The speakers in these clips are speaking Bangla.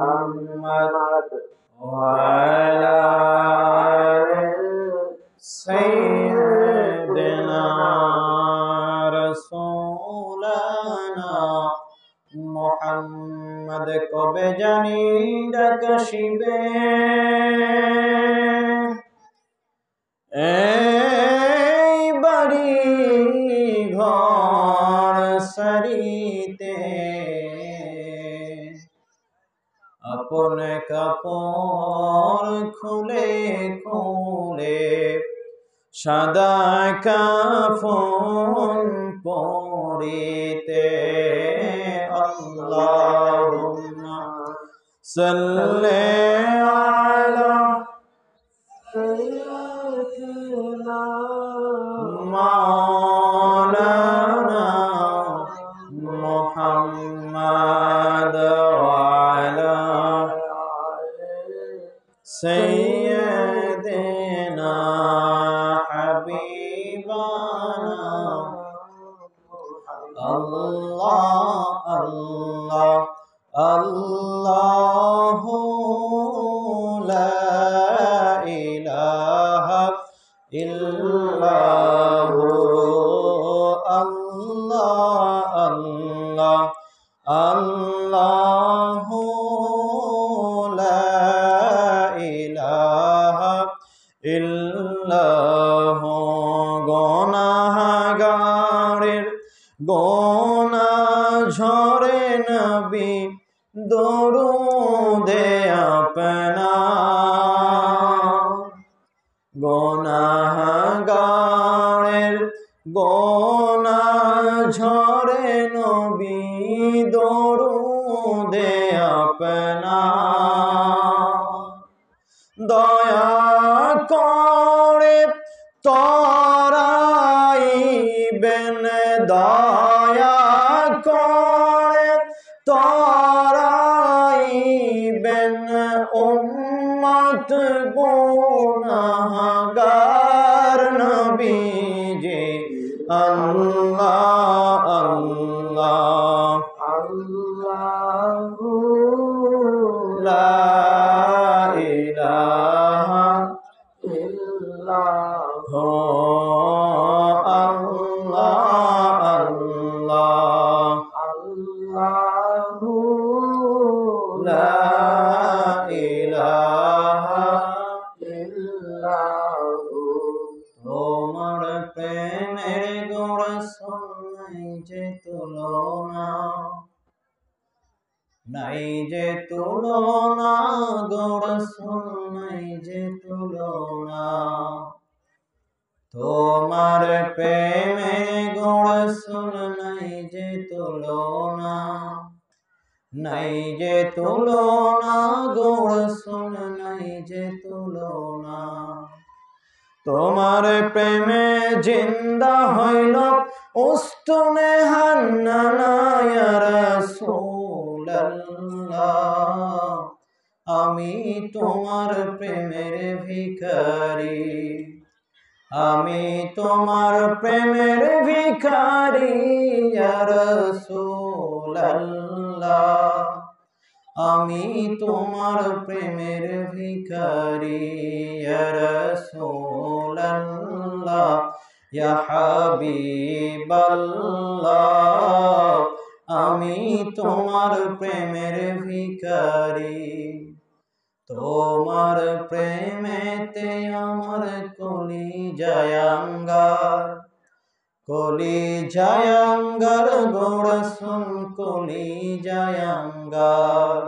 محمد وعلى سيدنا رسولنا محمد কবে জানি ডাকশিবে এই বাড়ি ঘর সারিতে আপন কাপড় খুলে খুলে সাদা কাফন পরিতে আল্লাহুম্মা সাল্লি আলা সাইয়্যিদিনা মাওলানা মুহাম্মাদ ওয়া আলা সাইয়্যিদিনা হাবিবানা আল্লাহ আল্লাহ আল্লাহু লা ইলাহা ইল্লাহু আল্লাহ আল্লাহ আল্লাহু লা ইলাহা ইল্লাহু গুনাহগারের গোনা ঝরে নবী দরুদে আপনা গুনাহগারের গোনা ঝরে নবী দরুদে আপনা দয়া করে তরাইবেন দয়া করে তরাইবেন উম্মত গুনাহগার নবীজি আল্লাহ আল্লাহ আল্লাহু লা ইলাহা ইল্লাহু আল্লাহ আল্লাহ আল্লাহু লা ইলাহা ইল্লাহু তোমার প্রেমের গোরসল নাই যে তুলনা নাই যে তুলনা গোরসল নাই যে তুলনা তোমার প্রেমে গোরসল নাই যে তুলনা নাই যে তুলনা গোরসল নাই যে তুলনা তোমার প্রেমে জিন্দা হইল উস্তুনে হান্নানা ইয়া রাসূলুল্লাহ আমি তোমার প্রেমের ভিখারি আমি তোমার প্রেমের ভিখারি ইয়া রাসূলুল্লাহ আমি তোমার প্রেমের ভিখারি ইয়া রাসূলুল্লাহ ইয়া হাবিবাল্লাহ আমি তোমার প্রেমের ভিখারি তোমার প্রেমেতে আমার কলিজায় আঙ্গার গোরসুল কলিজায় আঙ্গার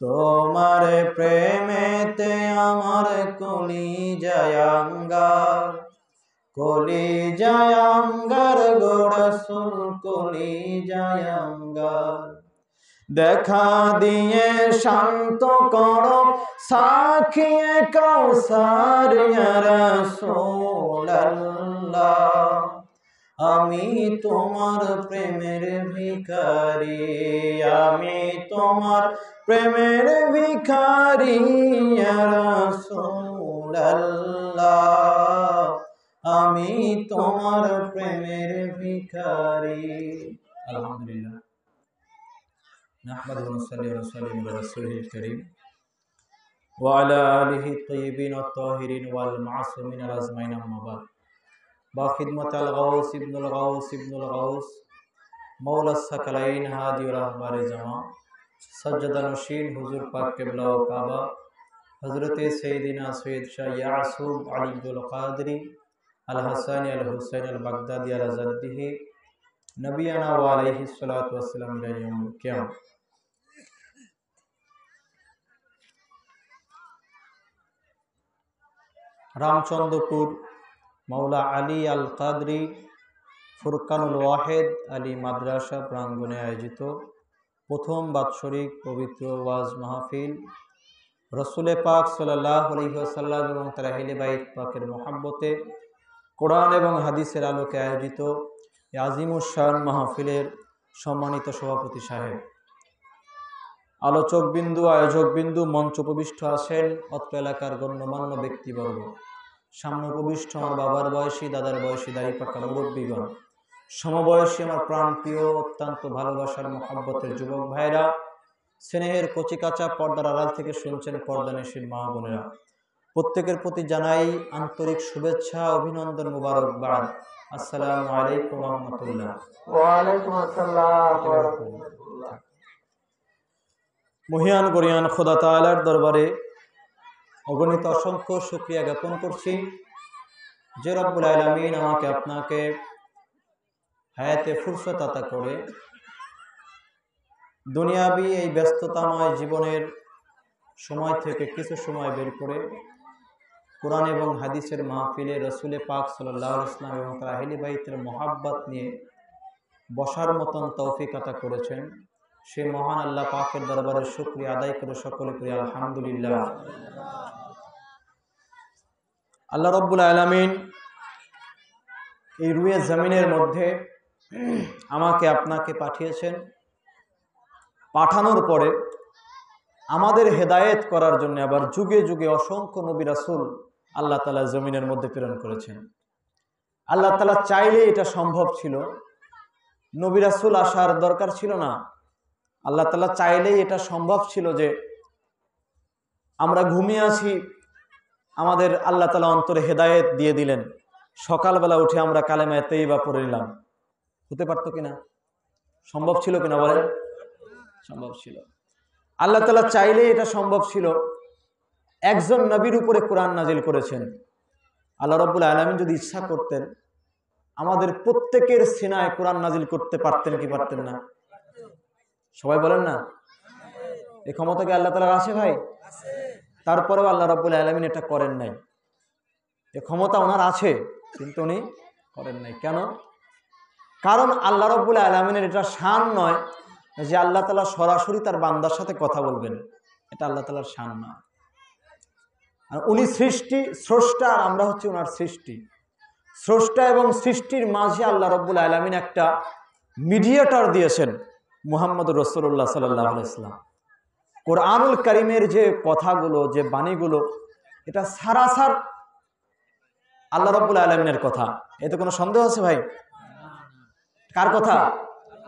তোমার প্রেমেতে আমার কলিজায় আঙ্গার গোরসুল কলিজায় আঙ্গার দেখা দিয়ে শান্ত করো সাখিয়ে কাউসার ইয়া রাসূলুল্লাহ আমি তোমার প্রেমের ভিখারি আমি তোমার প্রেমের ভিখারি ইয়া রাসূলুল্লাহ আমি তোমার প্রেমের ভিখারি। আলহামদুলিল্লাহ। نحمده ونصلي ونسلم على رسوله الكريم وعلى آله الطيبين الطاهرين والمعصومين الأجمعين أما بعد بخدمة الغوث ابن الغوث मौला सकलाइन हादी और अहबार जमा सज्जदा नशीन हुजूर पाक क़िबला व काबा हज़रत सैयदना सैयद शाह यासूब अली अब्दुल क़ादरी अल हसनी अल हुसैन अल बगदादी अल ज़द्दिही नबियाना व अलैहिस्सलातु वस्सलाम इला यौमिल क़ियामह। रामचंद्रपुर मौला अली अल क़ादरी फुरकानुल वाहिद आली माद्रासा प्रांगणे आयोजित प्रथम बात्सरिक पवित्र वाज महफिल रसूल पाक सल्लल्लाहु अलैहि वसल्लम एवं तार अहले बाइत पाकेर मोहब्बते कुरान एवं हादिसेर आलोके आयोजित आजिमुश शान महफिलेर सम्मानित सभापति साहेब, आलोचक बिंदु, आयोजक बिंदु, मंच उपविष्ट आছেন अत्र एलाकार गण्यमान्य व्यक्तिबर्ग, सामने उपविष्ट आमार बाबार बयसी दादार बयसी दाढ़ी पाका मुरब्बीगण, समबयसी आमार प्राणप्रिय अत्यंत भालोबासार मोहब्बतेर जुबक भाईरा, स्नेहेर कचिकाचा पर्दार आড়াল থেকে শুনছেন পর্দানিশীন মা বোনেরা, প্রত্যেকের প্রতি জানাই আন্তরিক শুভেচ্ছা, অভিনন্দন, মুবারকবাদ। আসসালামু আলাইকুম ওয়া রাহমাতুল্লাহ। ওয়া আলাইকুম আসসালাম ওয়া রাহমাতুল্লাহ। মহিয়ান গরিয়ান খোদা তাআলার দরবারে অগণিত অসংখ্য শুকরিয়া জ্ঞাপন করছি যে রব্বুল আলামিন আমাকে আপনাকে হায়াতে ফুরসত আতা করে দুনিয়াবি এই ব্যস্ততাময় জীবনের সময় থেকে কিছু সময় বের করে কোরআন এবং হাদিসের মাহফিলে রসুল পাক সাল্লাল্লাহু আলাইহি ওয়াসাল্লাম এবং তার আহলে বাইতের মোহাব্বত নিয়ে বসার মতন তৌফিক আতা করেছেন। সে মহান আল্লাহ পাকের দরবারে শুকরিয়া আদায় করে সকলে করি আলহামদুলিল্লাহ। আল্লাহ রব্বুল আলামিন এই রুয়ে জমিনের মধ্যে আমাকে আপনাকে পাঠিয়েছেন, পাঠানোর পরে আমাদের হেদায়েত করার জন্য আবার যুগে যুগে অসংখ্য নবী রাসূল আল্লাহ তাআলা জমিনের মধ্যে প্রেরণ করেছেন। আল্লাহ তাআলা চাইলে এটা সম্ভব ছিল, নবী রাসূল আসার দরকার ছিল না। আল্লাহ তাআলা চাইলেই এটা সম্ভব ছিল যে আমরা ঘুমিয়ে আছি, আমাদের আল্লাহ তাআলা অন্তরে হেদায়েত দিয়ে দিলেন, সকালবেলা উঠে আমরা কালেমায়ে তাইয়্যিবা পড়ে নিলাম। হতে পারতো কিনা? সম্ভব ছিল কিনা বলেন? সম্ভব ছিল। আল্লাহ তাআলা চাইলে এটা সম্ভব ছিল। একজন নবীর উপরে কোরআন নাজিল করেছেন। আল্লাহ রাব্বুল আলামিন যদি ইচ্ছা করতেন আমাদের প্রত্যেকের সিনায় কোরআন নাজিল করতে পারতেন কি পারতেন না? সবাই বলেন না? এই ক্ষমতা কি আল্লাহ তাআলার আছে ভাই? তারপরেও আল্লাহ রাব্বুল আলামিন এটা করেন নাই। এই ক্ষমতা ওনার আছে কিন্তু উনি করেন নাই। কেন? কারণ আল্লাহ রাব্বুল আলামিনের এটা শান নয় যে আল্লাহ তাআলা সরাসরি তার বান্দার সাথে কথা বলবেন, এটা আল্লাহ তাআলার শান না। আর উনি সৃষ্টি স্রষ্টা, আর আমরা হচ্ছে ওনার সৃষ্টি। স্রষ্টা এবং সৃষ্টির মাঝে আল্লাহ রাব্বুল আলামিন একটা মিডিয়েটর দিয়েছেন, মুহাম্মদুর রাসূলুল্লাহ সাল্লাল্লাহু আলাইহি ওয়াসাল্লাম। কোরআনুল কারীমের যে কথাগুলো, যে বাণীগুলো, এটা সারাসার আল্লাহ রাব্বুল আলামিনের কথা। এতে কোনো সন্দেহ আছে ভাই? কার কথা?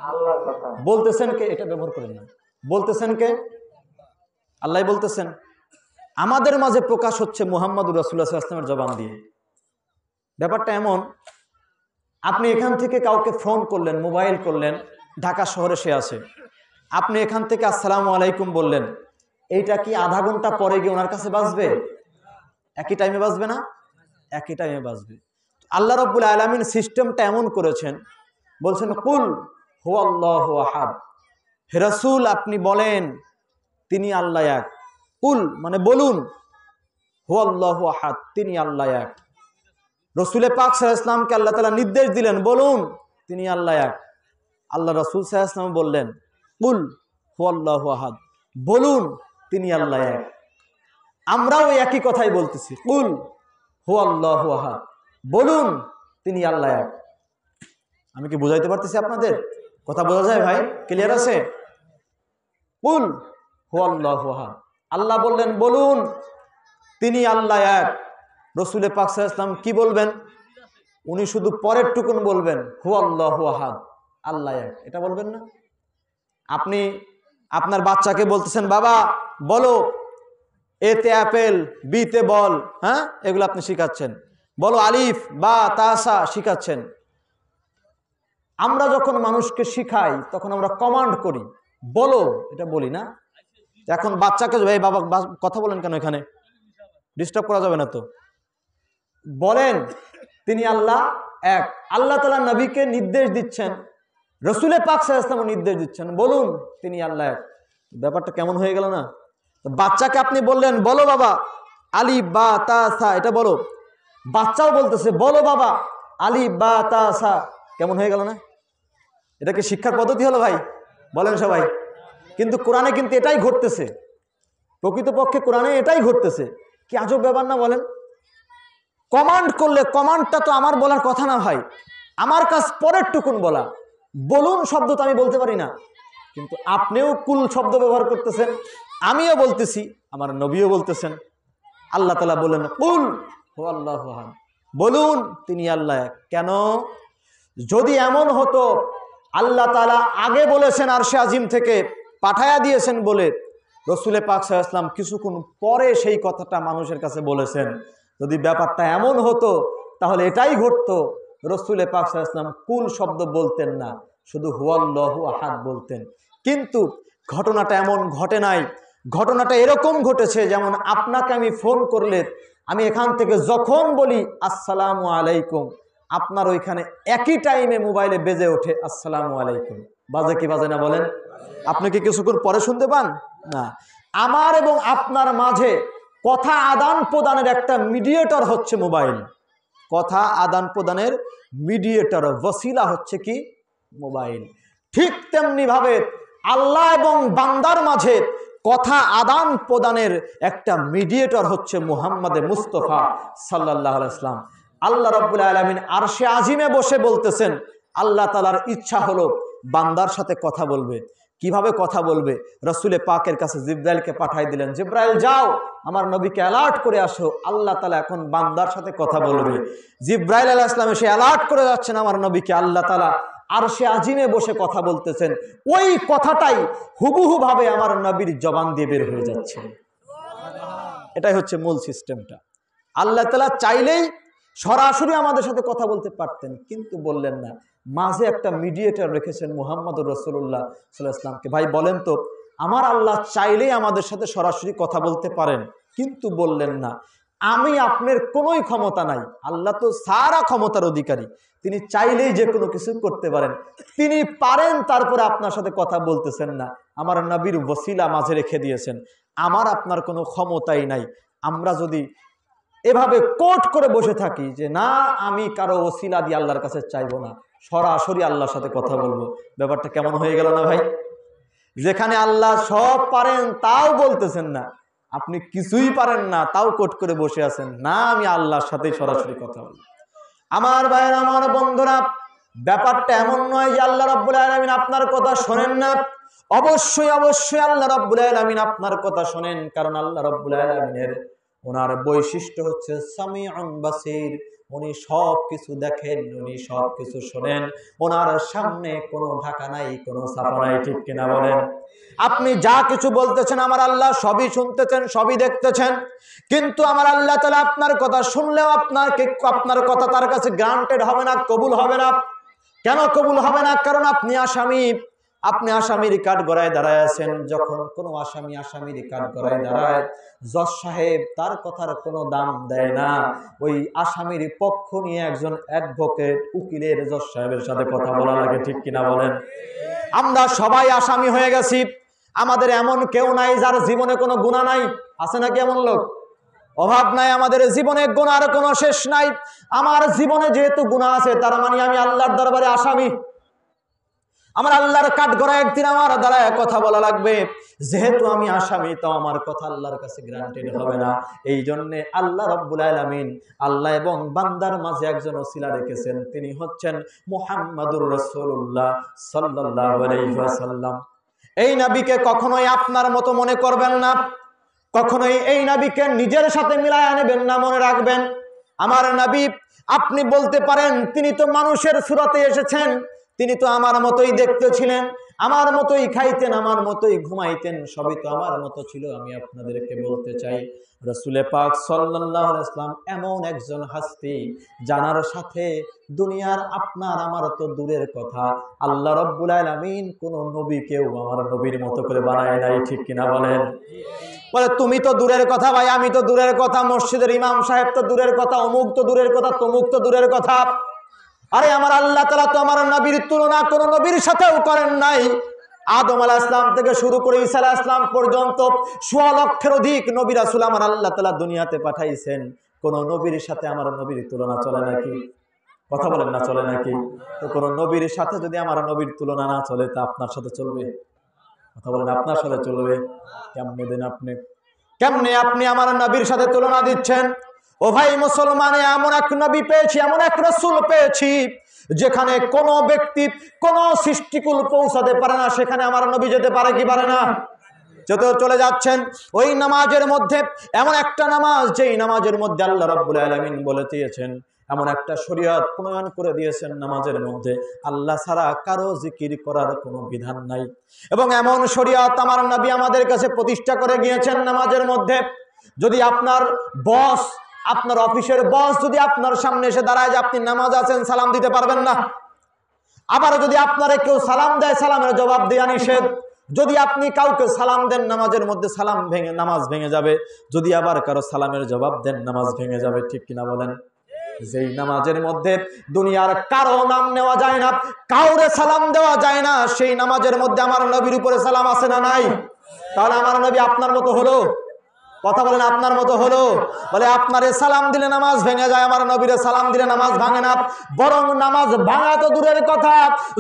আল্লাহর কথা। বলতেছেন কে? এটা ব্যবহার করেন না। বলতেছেন কে? আল্লাহই বলতেছেন। আমাদের মাঝে প্রকাশ হচ্ছে মুহাম্মদুর রাসূলুল্লাহ সাল্লাল্লাহু আলাইহি ওয়াসাল্লামের জবান দিয়ে। ব্যাপারটা এমন, আপনি এখান থেকে কাউকে ফোন করলেন, মোবাইল করলেন, ঢাকা শহরে সে আছে, আপনি এখান থেকে আসসালামু আলাইকুম বললেন, এইটা কি আধা ঘন্টা পরে গিয়ে ওনার কাছে বাজবে? একই টাইমে বাজবে না? একই টাইমে বাজবে। আল্লাহ রাব্বুল আলামিন সিস্টেমটা এমন করেছেন, বলছেন কুল হুয়াল্লাহু আহাদ, হে রাসূল আপনি বলেন তিনি আল্লাহ এক। কুল মানে বলুন, হুয়াল্লাহু আহাদ তিনি আল্লাহ এক। রসুল পাক সাল্লাল্লাহু আলাইহি ওয়াসাল্লামকে আল্লাহ তাআলা নির্দেশ দিলেন বলুন তিনি আল্লাহ এক। আল্লাহ রাসূল সাল্লাল্লাহু আলাইহি ওয়াসাল্লাম বললেন কুল হুয়াল্লাহু আহাদ, বলুন তিনি আল্লাহ এক। আমরাও একই কথাই বলতেছি, কুল হুয়াল্লাহু আহাদ, বলুন তিনি আল্লাহ এক। আমি কি বুঝাইতে পারতেছি আপনাদের? কথা বোঝা যায় ভাই? ক্লিয়ার আছে? কুল হুয়াল্লাহু আহাদ, আল্লাহ বললেন বলুন তিনি আল্লাহ এক। রসুল পাক সাল্লাল্লাহু আলাইহি ওয়াসাল্লাম কি বলবেন? উনি শুধু পরের টুকুন বলবেন হুয়াল্লাহু আহাদ, আল্লাহ এক, এটা বলবেন না? আপনি আপনার বাচ্চাকে বলতেছেন বাবা বলো এতে অ্যাপেল, বিতে বল, হ্যাঁ এগুলো আপনি শিখাচ্ছেন। বলো আলিফ বা তাসা শিখাচ্ছেন। আমরা যখন মানুষকে শিখাই তখন আমরা কমান্ড করি, বলো, এটা বলি না। এখন বাচ্চাকে ভাই বাবা কথা বলেন কেন, এখানে ডিস্টার্ব করা যাবে না তো। বলেন তিনি আল্লাহ এক। আল্লাহ তাআলা নবীকে নির্দেশ দিচ্ছেন, রসুলে পাক সাল্লাল্লাহু আলাইহি ওয়াসাল্লাম নির্দেশ দিচ্ছেন, বলুন তিনি আল্লাহ এক। ব্যাপারটা কেমন হয়ে গেল না? বাচ্চাকে আপনি বললেন বলো বাবা আলিফ বা তা সা, এটা বলো। বাচ্চাও বলতেছে বলো বাবা আলিফ বা তা সা। কেমন হয়ে গেল না? এটা কি শিক্ষার পদ্ধতি হলো ভাই? বলেন সবাই। কিন্তু কোরআনে কিন্তু এটাই ঘটতেছে, প্রকৃতপক্ষে কোরআনে এটাই ঘটতেছে। কি আজব ব্যাপার না বলেন? কমান্ড করলে, কমান্ডটা তো আমার বলার কথা না ভাই, আমার কাজ পরের টুকুন বলা। বলুন শব্দ তো আমি বলতে পারি না, কিন্তু আপনিও কুল শব্দ ব্যবহার করতেছেন, আমিও বলতেছি, আমার নবীও বলতেছেন। আল্লাহ তাআলা বলেন কুল হু আল্লাহু আহাদ, বলুন তিনি আল্লাহ এক। কেন? যদি এমন হতো আল্লাহ তাআলা আগে বলেছেন আরশে আজিম থেকে পাঠায়া দিয়েছেন বলে, রসুলে পাক সাল্লাল্লাহু আলাইহি ওয়াসাল্লাম কিছুক্ষণ পরে সেই কথাটা মানুষের কাছে বলেছেন, যদি ব্যাপারটা এমন হতো তাহলে এটাই ঘটতো, রসুলে পাক সাল্লাল্লাহু আলাইহি ওয়াসাল্লাম কুল শব্দ বলতেন না, শুধু হুয়াল্লাহু আহাদ বলতেন। কিন্তু ঘটনাটা এমন ঘটে নাই। ঘটনাটা এরকম ঘটেছে যেমন আপনাকে আমি ফোন করলে আমি এখান থেকে যখন বলি আসসালামু আলাইকুম, আপনার ওইখানে একই টাইমে মোবাইলে বেজে ওঠে আসসালামু আলাইকুম। বাজে কি বাজে না বলেন? আপনি কি কিছুক্ষণ পরে শুনতে পান না? আমার এবং আপনার মাঝে কথা আদান প্রদানের একটা মিডিয়েটর হচ্ছে মোবাইল। কথা আদান প্রদানের মিডিয়েটর, ওসিলা হচ্ছে কি? মোবাইল। ঠিক তেমনি ভাবে আল্লাহ এবং বান্দার মাঝে কথা আদান প্রদানের একটা মিডিয়েটর হচ্ছে মুহাম্মদ মুস্তাফা সাল্লাল্লাহু আলাইহি ওয়াসাল্লাম। আল্লাহ রাব্বুল আলামিন আরশে আজিমে বসে বলতেছেন, আল্লাহ তাআলার ইচ্ছা হলো বান্দার সাথে কথা বলবে। কিভাবে কথা বলবে? রসুলে পাকের কাছে জিব্রাইলকে পাঠাই দিলেন, জিব্রাইল যাও আমার নবীকে অ্যালার্ট করে আসো, আল্লাহ তাআলা এখন বান্দার সাথে কথা বলবে। জিব্রাইল আলাইহিস সালাম এসে অ্যালার্ট করে যাচ্ছেন আমার নবীকে, আল্লাহ তাআলা আরশে আজিমে বসে কথা বলতেছেন। ওই কথাটাই হুবহু ভাবে আমার নবীর জবান দিয়ে বের হয়ে যাচ্ছে। এটাই হচ্ছে মূল সিস্টেমটা। আল্লাহ তাআলা চাইলেই সরাসরি আমাদের সাথে কথা বলতে পারতেন, কিন্তু বললেন না। মাঝে একটা মিডিয়েটর রেখেছেন মুহাম্মদুর রাসূলুল্লাহ সাল্লাল্লাহু আলাইহি ওয়াসাল্লামকে। ভাই বলেন তো, আমার আল্লাহ চাইলেই আমাদের সাথে সরাসরি কথা বলতে পারেন, কিন্তু বললেন না। আমি আপনার কোনোই ক্ষমতা নাই, আল্লাহ তো সারা ক্ষমতার অধিকারী, তিনি চাইলেই যে কোনো কিছু করতে পারেন। তিনি পারেন, তারপরে আপনার সাথে কথা বলতেছেন না, আমার নবীর ওসিলা মাঝে রেখে দিয়েছেন। আমার আপনার কোনো ক্ষমতাই নাই। আমরা যদি এভাবে কোট করে বসে থাকি যে না আমি কারো ওসিলা দিয়ে আল্লাহর কাছে চাইবো না, সরাসরি আল্লাহর সাথে কথা বলবো, ব্যাপারটা কেমন হয়ে গেল না ভাই? যেখানে আল্লাহ সব পারেন তাও বলতেছেন না, আপনি কিছুই পারেন না তাও কোট করে বসে আছেন, না আমি আল্লাহর সাথে সরাসরি কথা বলবো। আমার ভাইয়েরা, আমার বন্ধুরা, ব্যাপারটা এমন নয় যে আল্লাহ রাব্বুল আলামিন আপনার কথা শোনেন না। অবশ্যই অবশ্যই আল্লাহ রাব্বুল আলামিন আপনার কথা শোনেন, কারণ আল্লাহ রাব্বুল আলামিনের ওনার বৈশিষ্ট্য হচ্ছে সামিউন বাসির। উনি সব কিছু দেখেন, উনি সব কিছু শোনেন, ওনার সামনে কোনো ঢাকা নাই, কোনো ছাপা নাই, ঠিক কিনা বলেন? আপনি যা কিছু বলতেছেন আমার আল্লাহ সবই শুনতেছেন, সবই দেখতেছেন, কিন্তু আমার আল্লাহ তাআলা আপনার কথা শুনলেও আপনার কথা তার কাছে গ্রান্টেড হবে না, কবুল হবে না। কেন কবুল হবে না? কারণ আপনি আসামি। আপনি আসামির কাঠ গড়ায় দাঁড়ায় আছেন। যখন কোনো আসামি আসামির কাঠ গড়ায় দাঁড়ায়, জজ সাহেব তার কথার কোনো দাম দেয় না। ওই আসামির পক্ষ নিয়ে একজন অ্যাডভোকেট, উকিলের জজ সাহেবের সাথে কথা বলা লাগে, ঠিক কিনা বলেন? আমরা সবাই আসামি হয়ে গেছি। আমাদের এমন কেউ নাই যার জীবনে কোনো গুনাহ নাই। আছে নাকি এমন লোক? অভাব নাই, আমাদের জীবনে গুনার কোনো শেষ নাই। আমার জীবনে যেহেতু গুনাহ আছে, তার মানে আমি আল্লাহর দরবারে আসামি। আমার আল্লাহর কাঠগড়ায় একদিন আমার দ্বারা কথা বলা লাগবে। যেহেতু আমি আসামি, তো আমার কথা আল্লাহর কাছে গ্রান্টেড হবে না। এই জন্যে আল্লাহ রাব্বুল আলামিন আল্লাহ এবং বান্দার মাঝে একজন ওসিলা রেখেছেন, তিনি হচ্ছেন মুহাম্মাদুর রাসূলুল্লাহ সাল্লাল্লাহু আলাইহি ওয়াসাল্লাম। এই নবীকে কখনোই আপনার মতো মনে করবেন না, কখনোই এই নবীকে নিজের সাথে মিলায় নেবেন না। মনে রাখবেন, আমার নবী, আপনি বলতে পারেন তিনি তো মানুষের সুরতে এসেছেন, তিনি তো আমার মতোই দেখতে ছিলেন, আমার মতোই খাইতেন, আমার মতোই ঘুমাইতেন, সবই তো আমার মতো ছিল। আমি আপনাদেরকে বলতে চাই, রাসূল পাক সাল্লাল্লাহু আলাইহি ওয়াসাল্লাম এমন একজন হাস্তি, জানার সাথে দুনিয়ার আপনার আমার তো দূরের কথা, আল্লাহ রাব্বুল আলামিন কোন নবীকেও আমার নবীর মতো করে বানায় নাই। ঠিক কিনা বলেন? বলে তুমি তো দূরের কথা ভাই, আমি তো দূরের কথা, মসজিদের ইমাম সাহেব তো দূরের কথা, অমুক তো দূরের কথা, তমুক তো দূরের কথা। আরে আমার আল্লাহ তাআলা তো আমার নবীর তুলনা কোন নবীর সাথেও করেন নাই। আদম আলাইহিস সালাম থেকে শুরু করে ঈসা আলাইহিস সালাম পর্যন্ত ১৬ লক্ষের অধিক নবী রাসূল আমার আল্লাহ তাআলা দুনিয়াতে পাঠাইছেন। কোন নবীর সাথে আমার নবীর তুলনা চলে নাকি? কথা বলেন না, চলে নাকি? তো কোন নবীর সাথে যদি আমার নবীর তুলনা না চলে, তা আপনার সাথে চলবে? কথা বলেন, আপনার সাথে চলবে? কেমনে দেন আপনি? কেমনে আপনি আমার নবীর সাথে তুলনা দিচ্ছেন? ও ভাই মুসলমান, এমন এক নবী পেয়েছি, এমন এক রাসূল পেয়েছি, যেখানে কোন ব্যক্তি কোন সৃষ্টিকুল পৌঁছাতে পারে না, সেখানে আমার নবী যেতে পারে কি পারে না? যত চলে যাচ্ছেন। ওই নামাজের মধ্যে এমন একটা নামাজ, যেই নামাজের মধ্যে আল্লাহ রাব্বুল আলামিন বলে দিয়েছেন, এমন একটা শরীয়ত প্রণয়ন করে দিয়েছেন, নামাজের মধ্যে আল্লাহ ছাড়া কারো জিকির করার কোনো বিধান নাই। এবং এমন শরীয়ত আমার নবী আমাদের কাছে প্রতিষ্ঠা করে গিয়েছেন নামাজের মধ্যে। যদি আপনার বস, আপনার অফিসের বস যদি আপনার সামনে এসে দাঁড়ায় যে আপনি নামাজ আছেন, সালাম দিতে পারবেন না। আবার যদি আপনারে কেউ সালাম দেয়, সালামের জবাব দেয়া নিষেধ। যদি আপনি কাউকে সালাম দেন নামাজের মধ্যে, সালাম ভেঙে নামাজ ভেঙে যাবে। যদি আবার কারো সালামের জবাব দেন, নামাজ ভেঙে যাবে। ঠিক কিনা বলেন? যেই নামাজের মধ্যে দুনিয়ার কারো নাম নেওয়া যায় না, কাউরে সালাম দেওয়া যায় না, সেই নামাজের মধ্যে আমার নবীর উপরে সালাম আছে না নাই? তাহলে আমার নবী আপনার মতো হলো? কথা বলেন, আপনার মতো হলো? বলে আপনারে সালাম দিলে নামাজ ভেঙে যায়, আমার নবীরে সালাম দিলে নামাজ ভাঙে না। বরং নামাজ ভাঙা তো দূরের কথা,